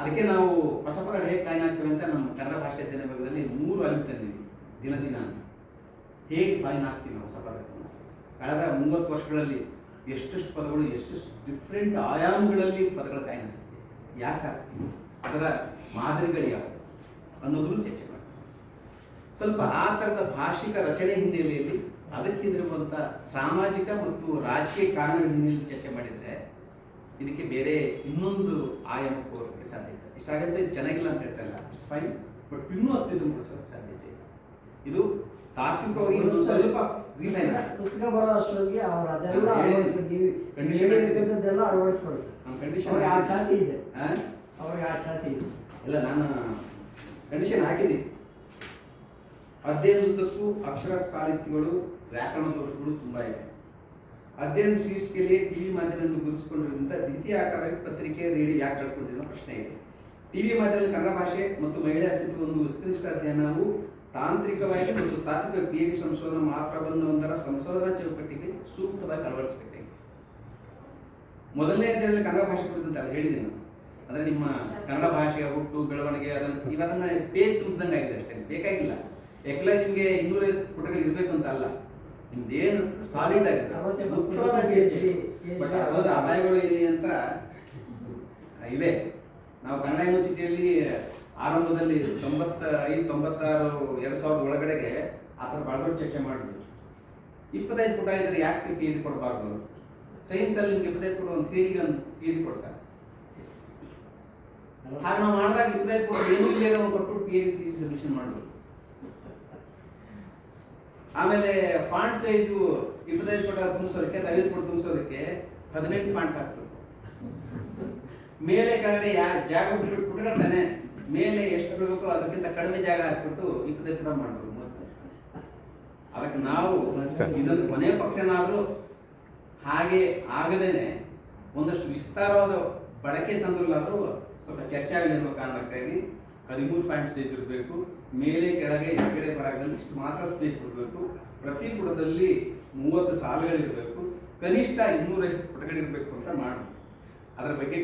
ಅದಕ್ಕೆ ನಾವು ಹೊಸ ಪದ ಹೇಗೆ ಕಾಯ್ನ ಹಾಕ್ತೇವೆ ಅಂತ ನಮ್ಮ ಕನ್ನಡ ಭಾಷೆ ಅಧ್ಯಯನ ಭಾಗದಲ್ಲಿ 3 ಅಲಿತಂದ್ವಿ. ದಿನ ಹೇಗೆ ಕಾಯ್ನ ಹಾಕ್ತೀವಿ ನಾವು ಹೊಸ ಪದಗಳನ್ನು. ಕಳೆದ 30 ವರ್ಷಗಳಲ್ಲಿ ಎಷ್ಟೆಷ್ಟು ಪದಗಳು ಎಷ್ಟೆಷ್ಟು ಡಿಫ್ರೆಂಟ್ ಆಯಾಮಗಳಲ್ಲಿ ಪದಗಳ ಕಾಯ್ನ ಹಾಕ್ತೀವಿ. ಯಾಕೆ ಹಾಕ್ತೀವಿ, ಅದರ ಮಾದರಿಗಳು ಯಾವ ಅನ್ನೋದನ್ನು ಚರ್ಚೆ ಮಾಡಿ. ಸ್ವಲ್ಪ ಆ ಥರದ ಭಾಷಿಕ ರಚನೆ ಹಿನ್ನೆಲೆಯಲ್ಲಿ ಅದಕ್ಕಿರುವಂಥ ಸಾಮಾಜಿಕ ಮತ್ತು ರಾಜಕೀಯ ಕಾರಣಗಳ ಹಿನ್ನೆಲೆಯಲ್ಲಿ ಚರ್ಚೆ ಮಾಡಿದರೆ ಇದಕ್ಕೆ ಬೇರೆ ಇನ್ನೊಂದು ಆಯಾಮಕ್ಕೆ ಹೋಗೋಕ್ಕೆ ಸಾಧ್ಯತೆ. ಇಷ್ಟಾಗಂತೆ ಚೆನ್ನಾಗಿಲ್ಲ ಅಂತ ಹೇಳ್ತಾ ಇಲ್ಲ, ಇಟ್ಸ್ ಫೈನ್, ಬಟ್ ಇನ್ನೂ ಅತ್ಯುತ್ತಮಗೊಳಿಸೋಕ್ಕೆ ಸಾಧ್ಯತೆ ಇದೆ. ಇದು ತಾತ್ವಿಕವಾಗಿ ಸ್ವಲ್ಪ ಪುಸ್ತಕ ಬರೋ ಅಷ್ಟೊತ್ತಿಗೆ ಅವ್ರು ಅದೆಲ್ಲ ಅಳವಡಿಸ್ಕೊಳ್ತೀವಿ, ಅಳವಡಿಸ್ಕೊಳ್ತಾರೆ. ಆ ಛಾತಿ ಇದೆ, ಅವ್ರಿಗೆ ಆ ಛಾತಿ ಇದೆ. ಇಲ್ಲ, ನಾನು ಕಂಡೀಷನ್ ಹಾಕಿದ್ದೀನಿ. ಅಧ್ಯಯನದುದ್ದಕ್ಕೂ ಅಕ್ಷರ ಸ್ಖಾಲಿತ್ಯಗಳು, ವ್ಯಾಕರಣ ದೋಷಗಳು ತುಂಬ ಇದೆ. ಅಧ್ಯಯನ ಶೀರ್ಷಿಕೆಯಲ್ಲಿ ಟಿವಿ ಮಾಧ್ಯಮವನ್ನು ಗುರುತಿಸಿಕೊಂಡಿರುವಂಥ ದ್ವಿತೀಯ ಆಕಾರವಾಗಿ ಪತ್ರಿಕೆ, ರೇಡಿಯೋ ಯಾಕೆ ಕಳಿಸ್ಕೊಂಡಿರೋ ಪ್ರಶ್ನೆ ಇದೆ. ಟಿವಿ ಮಾಧ್ಯಮದಲ್ಲಿ ಕನ್ನಡ ಭಾಷೆ ಮತ್ತು ಮಹಿಳೆಯ ಅಸ್ತಿತ್ವ ಒಂದು ವಸ್ತುನಿಷ್ಠ ಅಧ್ಯಯನವು ತಾಂತ್ರಿಕವಾಗಿ ಮತ್ತು ತಾತ್ವಿಕ PhD ಸಂಶೋಧನಾ ಮಹಾಪ್ರಬಂಧವೊಂದರ ಸಂಶೋಧನಾ ಚೌಕಟ್ಟಿಗೆ ಸೂಕ್ತವಾಗಿ ಅಳವಡಿಸಬೇಕಾಗಿದೆ. ಮೊದಲನೇ ಅಧ್ಯಯನದಲ್ಲಿ ಕನ್ನಡ ಭಾಷೆ ಕುರಿತಂತೆ ಅದು ಹೇಳಿದ್ದೀನಿ ನಾನು. ಅಂದರೆ ನಿಮ್ಮ ಕನ್ನಡ ಭಾಷೆಯ ಹುಟ್ಟು, ಬೆಳವಣಿಗೆ, ಅದನ್ನು ಪೇಜ್ ತುಂಬಿಸಿದಂಗೆ ಆಗಿದೆ ಅಷ್ಟೇ, ಬೇಕಾಗಿಲ್ಲ. ಯಾಕೆಲ್ಲ ನಿಮಗೆ 250 ಪುಟಗಳು ಇರಬೇಕು ಅಂತ ಅಲ್ಲ, ನಿಮ್ದೇನು ಸಾಲಿಡ್ ಆಗಿದೆ. ಮುಖ್ಯವಾದ ಅಪಾಯಗಳು ಏನಿದೆ ಅಂತ ಇವೆ. ನಾವು ಕನ್ನಡ ಯೂನಿವರ್ಸಿಟಿಯಲ್ಲಿ ಆರಂಭದಲ್ಲಿ 95, 96, 2000 ಒಳಗಡೆಗೆ ಆ ಥರ ಭಾಳ ದೊಡ್ಡ ಚರ್ಚೆ ಮಾಡಿದ್ವಿ. 25 ಪುಟ ಇದ್ರೆ ಯಾಕೆ PhD ಕೊಡಬಾರ್ದು? ಸೈನ್ಸಲ್ಲಿ ನಿಮ್ಗೆ 25 ಪುಟ ಒಂದು ಥಿಯರಿಗೆ ಒಂದು PhD ಕೊಡ್ತಾರೆ. ಹಾಗೆ ನಾವು ಮಾಡಿದಾಗ 25 ಪುಟ ಏನೂ ಇಲ್ಲ ಒಂದು ಕೊಟ್ಟು PhD ಥೀಸಿಸ್ ಸಬ್ಮಿಷನ್ ಮಾಡೋದು. ಆಮೇಲೆ ಫಾಂಟ್ ಸೈಜು 25 ಪುಟ ತುಂಬಿಸೋದಕ್ಕೆ 5 ಪುಟ ತುಂಬಿಸೋದಕ್ಕೆ 18 ಫಾಂಟ್ ಹಾಕ್ತದೆ. ಮೇಲೆ ಕೆಳಗಡೆ ಜಾಗ ಪುಟಗಳು ತಾನೆ, ಮೇಲೆ ಎಷ್ಟು ಬಿಡಬೇಕು ಅದಕ್ಕಿಂತ ಕಡಿಮೆ ಜಾಗ ಹಾಕ್ಬಿಟ್ಟು 25 ಪುಟ ಮಾಡ್ಬೋದು. ಅದಕ್ಕೆ ನಾವು ಇದನ್ನು ಕೊನೆ ಪಕ್ಷನಾದರೂ ಹಾಗೆ ಆಗದೇನೆ ಒಂದಷ್ಟು ವಿಸ್ತಾರವಾದ ಬಳಕೆ ತಂದ್ರಲ್ಲಾದರೂ ಸ್ವಲ್ಪ ಚರ್ಚೆ ಆಗಲಿ ಅನ್ನೋ ಕಾರಣಕ್ಕಾಗಿ 13 ಫಾಂಟ್ ಸೈಜ್ ಇರಬೇಕು. ಮೇಲೆ ಕೆಳಗೆ ಎಡಗಡೆ ಬರದಲ್ಲಿ ಇಷ್ಟು ಮಾತ್ರ ಸ್ಪೇಸ್ ಕೊಡಬೇಕು. ಪ್ರತಿ ಪುಟದಲ್ಲಿ 30 ಸಾಲುಗಳಿರಬೇಕು. ಕನಿಷ್ಠ 250 ಪುಟಗಳಿರಬೇಕು ಅಂತ ಮಾಡಿ. ಅದರ ಬಗ್ಗೆ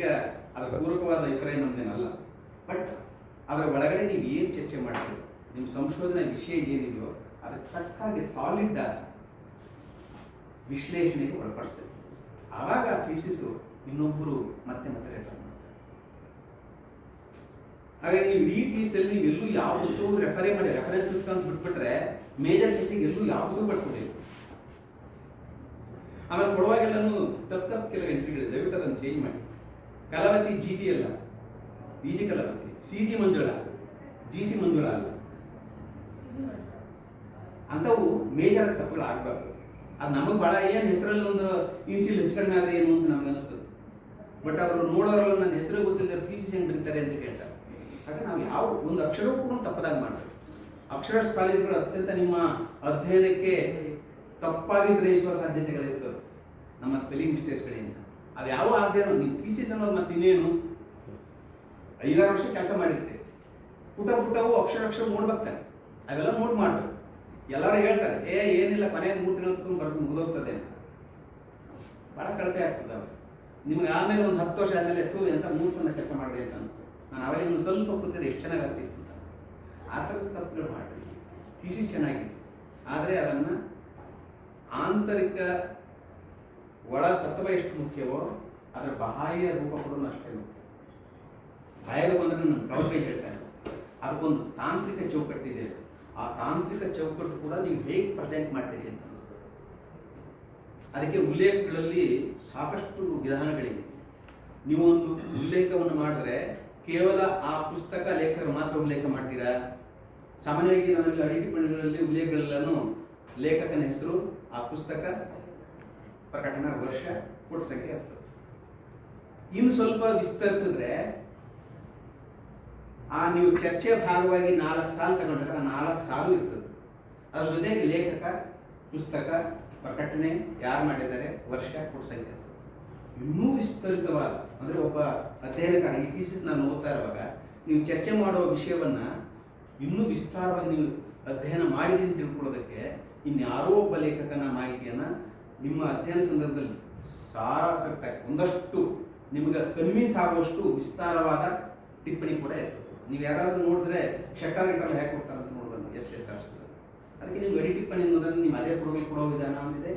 ಅದರ ಪೂರಕವಾದ ಅಭಿಪ್ರಾಯ ನಮ್ದೇನಲ್ಲ. ಬಟ್ ಅದರ ಒಳಗಡೆ ನೀವು ಏನು ಚರ್ಚೆ ಮಾಡ್ತೀರಿ, ನಿಮ್ಮ ಸಂಶೋಧನಾ ವಿಷಯ ಏನಿದೆಯೋ ಅದಕ್ಕೆ ತಕ್ಕ ಹಾಗೆ ಸಾಲಿಡ್ ಆದ ವಿಶ್ಲೇಷಣೆಗೆ ಒಳಪಡಿಸ್ಬೇಕು. ಆವಾಗ ಆ ಥೀಸಿಸು ಇನ್ನೊಬ್ಬರು ಮತ್ತೆ ಮತ್ತೆ ರೆಫರ್ ಮಾಡ್ತಾರೆ. ಹಾಗಾಗಿ ನೀವು ಇಡೀ ಥೀಸಲ್ಲಿ ನೀವೆಲ್ಲೂ ಯಾವ ಪುಸ್ತಕ ರೆಫರೇ ಮಾಡಿ, ರೆಫರೆನ್ಸ್ ಪುಸ್ತಕ ಅಂತ ಬಿಟ್ಬಿಟ್ರೆ ಮೇಜರ್ ಚರ್ಚೆಗೆ ಎಲ್ಲೂ ಯಾವ ಪುಸ್ತಕ ಬಳಸ್ಕೊಂಡಿಲ್ಲ. ಆಮೇಲೆ ಕೊಡುವಾಗೆಲ್ಲೂ ತಪ್ಪು ಕೆಲವು ಎಂಟ್ರಿಗಳಿದೆ, ದಯವಿಟ್ಟು ಅದನ್ನು ಚೇಂಜ್ ಮಾಡಿ. ಕಲಾವತಿ GD ಅಲ್ಲ, BG Kalavati, CG Manjula, GC Manjula ಅಲ್ಲ. ಅಂಥವು ಮೇಜರ್ ತಪ್ಪುಗಳು ಆಗಬಾರ್ದು. ಅದು ನಮಗೆ ಭಾಳ ಏನು ಹೆಸರಲ್ಲಿ ಒಂದು ಇನ್ಸಿಲ್ ಹೆಚ್ಚು ಕಡಿಮೆ ಆದರೆ ಏನು ಅಂತ ನಮ್ಗೆ ಅನಿಸ್ತದೆ. ಬಟ್ ಅವರು ನೋಡೋರೆಲ್ಲ ನನ್ನ ಹೆಸರು ಗೊತ್ತಿಲ್ಲದೆ ಥೀಸಿಸ್ ಹೆಂಗೆ ಬರೀತಾರೆ ಅಂತ ಕೇಳ್ತಾರೆ. ಹಾಗೆ ನಾವು ಯಾವ ಒಂದು ಅಕ್ಷರವೂ ಕೂಡ ತಪ್ಪದಾಗ ಮಾಡ್ತೀವಿ. ಅಕ್ಷರ ಕಾಲೇಜುಗಳು ಅತ್ಯಂತ ನಿಮ್ಮ ಅಧ್ಯಯನಕ್ಕೆ ತಪ್ಪಾಗಿ ಗ್ರಹಿಸುವ ಸಾಧ್ಯತೆಗಳಿರ್ತದೆ ನಮ್ಮ ಸ್ಪೆಲ್ಲಿಂಗ್ ಮಿಸ್ಟೇಕ್ಸ್ಗಳಿಂದ. ಅದು ಯಾವ ಅಧ್ಯಯನ ನೀವು ಥೀಸಿಸ್ ಅನ್ನೋದು ಮತ್ತೆ ಇನ್ನೇನು 5-6 ವರ್ಷ ಕೆಲಸ ಮಾಡಿರ್ತೀವಿ. ಪುಟವು ಅಕ್ಷರ ನೋಡ್ಬೇಕಾರೆ ಅವೆಲ್ಲ ನೋಟ್ ಮಾಡಬೇಕು. ಎಲ್ಲರೂ ಹೇಳ್ತಾರೆ ಏನಿಲ್ಲ ಕೊನೆಗೆ 3 ತಿಂಗಳು ಕುತ್ಕೊಂಡು ಬರ್ದು ಮುಗಿದೋಗ್ತದೆ ಅಂತ. ಭಾಳ ಕಳಪೆ ಆಗ್ತದೆ ಅವ್ರು. ನಿಮ್ಗೆ ಆಮೇಲೆ ಒಂದು 10 ವರ್ಷ ಆದಮೇಲೆ ಎಂತ 3 ತಿಂಗಳ ಕೆಲಸ ಮಾಡಿದೆ ಅಂತ ಅನಿಸ್ತದೆ. ನಾನು ಅವರಿಗೆ ಒಂದು ಸ್ವಲ್ಪ ಕೂತಿದ್ರೆ ಎಷ್ಟು ಚೆನ್ನಾಗಿ ಆಗ್ತಿತ್ತು ಅಂತ. ಆ ಥರದ ತಪ್ಪುಗಳು ಮಾಡಿ ಥೀಸಿಸ್ ಚೆನ್ನಾಗಿದೆ, ಆದರೆ ಅದನ್ನು ಆಂತರಿಕ ಒಳ ಸತ್ವ ಎಷ್ಟು ಮುಖ್ಯವೋ ಅದರ ಬಾಹ್ಯ ರೂಪ ಕೂಡ ಅಷ್ಟೇ ಮುಖ್ಯ. ಬಾಹ್ಯ ರೂಪ ಅಂದರೆ ನಾನು ಕವರ್ ಪೇಜ್ ಹೇಳ್ತಾ ಇದ್ದೆ, ಅದಕ್ಕೊಂದು ತಾಂತ್ರಿಕ ಚೌಕಟ್ಟಿದೆ. ಆ ತಾಂತ್ರಿಕ ಚೌಕಟ್ಟು ಕೂಡ ನೀವು ಹೇಗೆ ಪ್ರೆಸೆಂಟ್ ಮಾಡ್ತೀರಿ ಅಂತ ಅನಿಸ್ತದೆ. ಅದಕ್ಕೆ ಉಲ್ಲೇಖಗಳಲ್ಲಿ ಸಾಕಷ್ಟು ವಿಧಾನಗಳಿವೆ. ನೀವೊಂದು ಉಲ್ಲೇಖವನ್ನು ಮಾಡಿದ್ರೆ ಕೇವಲ ಆ ಪುಸ್ತಕ ಲೇಖಕರು ಮಾತ್ರ ಉಲ್ಲೇಖ ಮಾಡ್ತೀರಾ? ಸಾಮಾನ್ಯವಾಗಿ ನನ್ನಲ್ಲಿ ಅಡಿಟಿಪ್ಪಣಿಗಳಲ್ಲಿ ಉಲ್ಲೇಖಗಳೆಲ್ಲನೂ ಲೇಖಕನ ಹೆಸರು, ಆ ಪುಸ್ತಕ, ಪ್ರಕಟಣೆ, ವರ್ಷ, ಪುಟ ಸಂಖ್ಯೆ ಇರ್ತದೆ. ಇನ್ನು ಸ್ವಲ್ಪ ವಿಸ್ತರಿಸಿದ್ರೆ ನೀವು ಚರ್ಚೆಯ ಭಾಗವಾಗಿ 4 ಸಾಲು ತಗೊಂಡ್ರೆ ಆ 4 ಸಾಲು ಇರ್ತದೆ. ಅದ್ರ ಜೊತೆಗೆ ಲೇಖಕ, ಪುಸ್ತಕ, ಪ್ರಕಟಣೆ, ಯಾರು ಮಾಡಿದ್ದಾರೆ, ವರ್ಷ, ಪುಟ ಸಂಖ್ಯೆ ಇರ್ತದೆ. ಇನ್ನೂ ವಿಸ್ತರಿತವಾದ ಅಂದರೆ ಒಬ್ಬ ಅಧ್ಯಯನಕಾರ ಈ ಥೀಸಿಸ್ ನಾನು ಓದ್ತಾ ಇರುವಾಗ ನೀವು ಚರ್ಚೆ ಮಾಡುವ ವಿಷಯವನ್ನ ಇನ್ನೂ ವಿಸ್ತಾರವಾಗಿ ನೀವು ಅಧ್ಯಯನ ಮಾಡಿದ್ದೀನಿ ತಿಳ್ಕೊಳ್ಳೋದಕ್ಕೆ ಇನ್ಯಾರೋ ಒಬ್ಬ ಲೇಖಕನ ಮಾಹಿತಿಯನ್ನು ನಿಮ್ಮ ಅಧ್ಯಯನ ಸಂದರ್ಭದಲ್ಲಿ ಸಾರಾಸಕ್ತಾಗಿ ಒಂದಷ್ಟು ನಿಮಗೆ ಕನ್ವಿನ್ಸ್ ಆಗುವಷ್ಟು ವಿಸ್ತಾರವಾದ ಟಿಪ್ಪಣಿ ಕೂಡ ಇರ್ತದೆ. ನೀವು ಯಾರಾದ್ರೂ ನೋಡಿದ್ರೆ ಶೆಟ್ಟರ್ ಗಿಟ್ಟರ್ ಹೇಗೆ ಕೊಡ್ತಾರೆ ಅಂತ ನೋಡ್ಬಂದು ಎಷ್ಟು ಶೆಟ್ಟರ್ಸ್. ಅದಕ್ಕೆ ನೀವು ಗಡಿ ಟಿಪ್ಪಣಿ ಅನ್ನೋದನ್ನು ನಿಮ್ಮ ಅದೇ ಕೊಡೋ ವಿಧಾನ ಒಂದಿದೆ,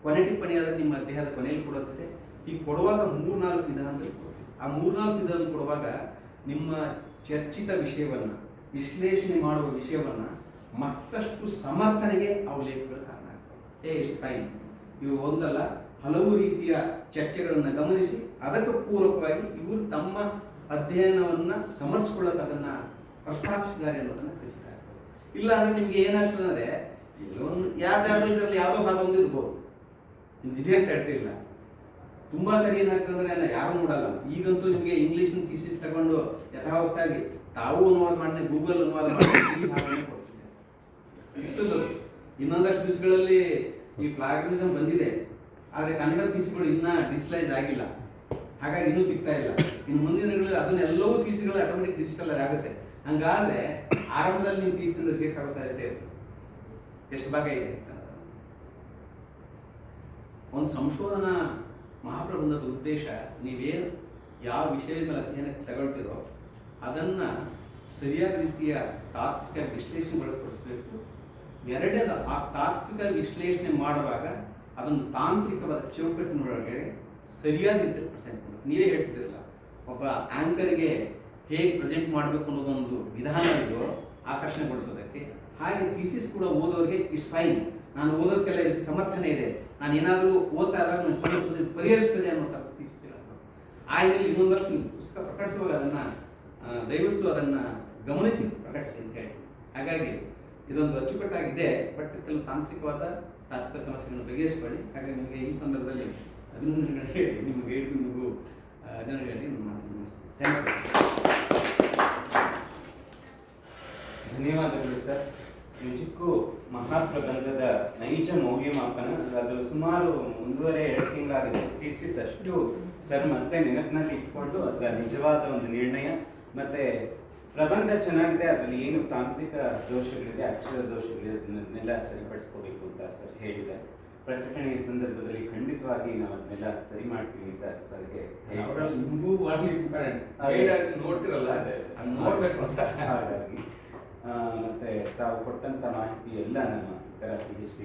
ಕೊನೆ ಟಿಪ್ಪಣಿ ಆದರೆ ನಿಮ್ಮ ಅಧ್ಯಯನದ ಕೊನೆಯಲ್ಲಿ ಕೊಡೋದಿದೆ. ಈಗ ಕೊಡುವಾಗ 3-4 ವಿಧಾನದಲ್ಲಿ ಕೊಡ್ತೀವಿ. ಆ 3-4 ವಿಧಾನದಲ್ಲಿ ಕೊಡುವಾಗ ನಿಮ್ಮ ಚರ್ಚಿತ ವಿಷಯವನ್ನು, ವಿಶ್ಲೇಷಣೆ ಮಾಡುವ ವಿಷಯವನ್ನು ಮತ್ತಷ್ಟು ಸಮರ್ಥನೆಗೆ ಅವು ಲೇಖಗಳು ಕಾರಣ ಆಗ್ತವೆ. ಇಟ್ಸ್ ಫೈನ್, ಇವು ಒಂದಲ್ಲ ಹಲವು ರೀತಿಯ ಚರ್ಚೆಗಳನ್ನು ಗಮನಿಸಿ ಅದಕ್ಕೆ ಪೂರಕವಾಗಿ ಇವರು ತಮ್ಮ ಅಧ್ಯಯನವನ್ನು ಸಮರ್ಥಿಸ್ಕೊಳ್ಳೋಕೆ ಅದನ್ನು ಪ್ರಸ್ತಾಪಿಸಿದ್ದಾರೆ ಅನ್ನೋದನ್ನು ಖಚಿತ ಆಗ್ತದೆ. ಇಲ್ಲ ಅಂದರೆ ನಿಮಗೆ ಏನಾಗ್ತದೆ ಅಂದರೆ ಎಲ್ಲವನ್ನು ಯಾರ್ದಾರ್ದು ಇದರಲ್ಲಿ ಯಾವುದೋ ಭಾಗ ಒಂದು ಇರ್ಬೋದು, ನಿಮ್ದು ಇದೇ ಅಂತ ಹೇಳ್ತಿಲ್ಲ. ತುಂಬ ಸರಿ ಏನಾಗ್ತದೆ ಅಂದರೆ ಎಲ್ಲ ಯಾರು ನೋಡಲ್ಲ. ಈಗಂತೂ ನಿಮಗೆ ಇಂಗ್ಲೀಷ್ ಥೀಸಿಸ್ ತಗೊಂಡು ಯಥಾವತ್ತಾಗಿ ತಾವು ಅನುವಾದ ಮಾಡಿ ಗೂಗಲ್ ಅನುವಾದ ಮಾಡಿ ಸಿಗ್ತದೆ. ಇನ್ನೊಂದಷ್ಟು ದಿವಸಗಳಲ್ಲಿ ಈ ಪ್ಲಾಗರಿಸಮ್ ಬಂದಿದೆ, ಆದರೆ ಕನ್ನಡ ಥೀಸ್ಗಳು ಇನ್ನೂ ಡಿಜಿಟಲೈಸ್ ಆಗಿಲ್ಲ, ಹಾಗಾಗಿ ಇನ್ನೂ ಸಿಗ್ತಾ ಇಲ್ಲ. ಇನ್ನು ಮುಂದಿನ ದಿನಗಳಲ್ಲಿ ಅದನ್ನೆಲ್ಲವೂ ಥೀಸ್ಗಳು ಆಟೋಮೆಟಿಕ್ ಡಿಜಿಟಲ್ ಆಗುತ್ತೆ. ಹಂಗಾದ್ರೆ ಆರಂಭದಲ್ಲಿ ನೀವು ಥೀಸಿಂದ ರಿಜೆಕ್ಟ್ ಆಗೋ ಸಾಧ್ಯತೆ ಇರುತ್ತೆ. ಎಷ್ಟು ಭಾಗ ಇದೆ ಅಂತ ಒಂದು ಸಂಶೋಧನಾ ಮಹಾಪ್ರಬಂಧದ ಉದ್ದೇಶ, ನೀವೇನು ಯಾವ ವಿಷಯದ ಮೇಲೆ ಅಧ್ಯಯನಕ್ಕೆ ತಗೊಳ್ತೀರೋ ಅದನ್ನು ಸರಿಯಾದ ರೀತಿಯ ತಾತ್ವಿಕ ವಿಶ್ಲೇಷಣೆ ಒಳಪಡಿಸಬೇಕು. ಎರಡನೇದು, ಆ ತಾತ್ವಿಕ ವಿಶ್ಲೇಷಣೆ ಮಾಡುವಾಗ ಅದನ್ನು ತಾಂತ್ರಿಕವಾದ ಚೌಕಟ್ಟಿನೊಳಗೆ ಸರಿಯಾದ ರೀತಿಯಲ್ಲಿ ಪ್ರೆಸೆಂಟ್ ಮಾಡಬೇಕು. ನೀವೇ ಹೇಳ್ತಿದ್ದಿರಲ್ಲ, ಒಬ್ಬ ಆ್ಯಂಕರ್ಗೆ ಹೇಗೆ ಪ್ರೆಸೆಂಟ್ ಮಾಡಬೇಕು ಅನ್ನೋದೊಂದು ವಿಧಾನ ಇದೆಯೋ ಆಕರ್ಷಣೆಗೊಳಿಸೋದಕ್ಕೆ, ಹಾಗೆ ಥೀಸಿಸ್ ಕೂಡ ಓದೋರಿಗೆ ಇಟ್ಸ್ ಫೈನ್, ನಾನು ಓದೋದಕ್ಕೆಲ್ಲ ಇದಕ್ಕೆ ಸಮರ್ಥನೆ ಇದೆ, ನಾನು ಏನಾದರೂ ಓದ್ತಾ ಇದ್ದಾಗ ನನ್ನ ಸಮಸ್ಯೆ ಪರಿಹರಿಸ್ತದೆ ಅನ್ನೋ ಥರ ಥೀಸಿಸ್ ಇರೋದು. ಆ ಇದರಲ್ಲಿ ಇನ್ನೊಂದಷ್ಟು ಪುಸ್ತಕ ಪ್ರಕಟಿಸುವಾಗ ಅದನ್ನು ದಯವಿಟ್ಟು ಅದನ್ನು ಗಮನಿಸಿ ಪ್ರಕಟಿಸಿ ಅಂತ ಹೇಳ್ತೀನಿ. ಹಾಗಾಗಿ ಇದೊಂದು ಅಚ್ಚುಕಟ್ಟಾಗಿದೆ, ಬಟ್ ಕೆಲವು ತಾಂತ್ರಿಕವಾದ ತಾತ್ವಿಕ ಸಮಸ್ಯೆಗಳನ್ನು ಬಗೆಹರಿಸಿಕೊಳ್ಳಿ. ಹಾಗಾಗಿ ನಿಮಗೆ ಈ ಸಂದರ್ಭದಲ್ಲಿ ಅಭಿನಂದನೆಗಳು ಹೇಳಿ, ನಿಮ್ಮ ಗೈಡ್ಗೂ ನಿಮಗೂ ಅಭಿನಂದನೆ ಹೇಳಿ ನನ್ನ ಮಾತನ್ನು ಮುಗಿಸ್ತೀನಿ. Thank you. ಧನ್ಯವಾದಗಳು ಸರ್. ನಿಜಕ್ಕೂ ಮಹಾಪ್ರಬಂಧದ ನೈಜ ಮೌಲ್ಯಮಾಪನ ಅದು ಸುಮಾರು 1.5-2 ತಿಂಗಳಾಗಿದೆ. ಥೀಸಿಸ್ ಅಷ್ಟು ಸರ್ ಮತ್ತೆ ನೆನಪಿನಲ್ಲಿ ಇಟ್ಕೊಂಡು ಅದರ ನಿಜವಾದ ಒಂದು ನಿರ್ಣಯ ಮತ್ತೆ ಪ್ರಬಂಧ ಚೆನ್ನಾಗಿದೆ, ಅದರಲ್ಲಿ ಏನು ತಾಂತ್ರಿಕ ದೋಷಗಳಿದೆ, ಅಕ್ಷರ ದೋಷಗಳಿದೆ, ಅದನ್ನೆಲ್ಲ ಸರಿಪಡಿಸ್ಕೋಬೇಕು ಅಂತ ಸರ್ ಹೇಳಿದ್ದಾರೆ. ಪ್ರಕಟಣೆಯ ಸಂದರ್ಭದಲ್ಲಿ ಖಂಡಿತವಾಗಿ ನಾವು ಅದನ್ನೆಲ್ಲ ಸರಿ ಮಾಡ್ತೀವಿ ಅಂತ ಸರ್ಗೆ ನೋಡ್ತಿರಲ್ಲ, ಹಾಗಾಗಿ ಮತ್ತೆ ತಾವು ಕೊಟ್ಟಂತ ಮಾಹಿತಿ ಎಲ್ಲ ನಮ್ಮ ಇತರ PhD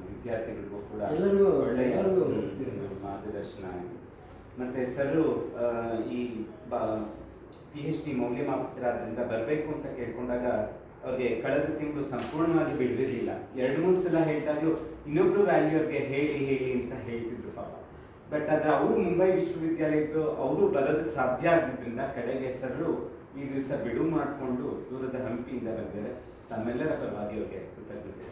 ವಿದ್ಯಾರ್ಥಿಗಳಿಗೂ ಕೂಡ ಒಳ್ಳೆಯ ಮಾರ್ಗದರ್ಶನ ಆಗಿದೆ. ಮತ್ತೆ ಸರ್ ಈ PhD ಮೌಲ್ಯಮಾಪಕರಾದ್ರಿಂದ ಬರಬೇಕು ಅಂತ ಕೇಳ್ಕೊಂಡಾಗ ಅವ್ರಿಗೆ ಕಳೆದ ತಿಂಗಳು ಸಂಪೂರ್ಣವಾಗಿ ಬಿಡಲಿಲ್ಲ. 2-3 ಸಲ ಹೇಳಿದಾಗಲೂ ಇನ್ನೊಬ್ರು ವ್ಯಾಲ್ಯೂ ಅವ್ರಿಗೆ ಹೇಳಿ ಅಂತ ಹೇಳ್ತಿದ್ರು ಪಾಪ. ಬಟ್ ಆದರೆ ಅವರು ಮುಂಬೈ ವಿಶ್ವವಿದ್ಯಾಲಯದ್ದು ಅವರು ಬರೋದಕ್ಕೆ ಸಾಧ್ಯ ಆಗಿದ್ದರಿಂದ ಕಡೆಗೆ ಸರ್ ಈ ದಿವಸ ಬಿಡುವು ಮಾಡಿಕೊಂಡು ದೂರದ ಹಂಪಿಯಿಂದ ಬಂದರೆ ತಮ್ಮೆಲ್ಲರ ಪರವಾಗಿ ಅವ್ರಿಗೆ ಕೃತಜ್ಞತೆ.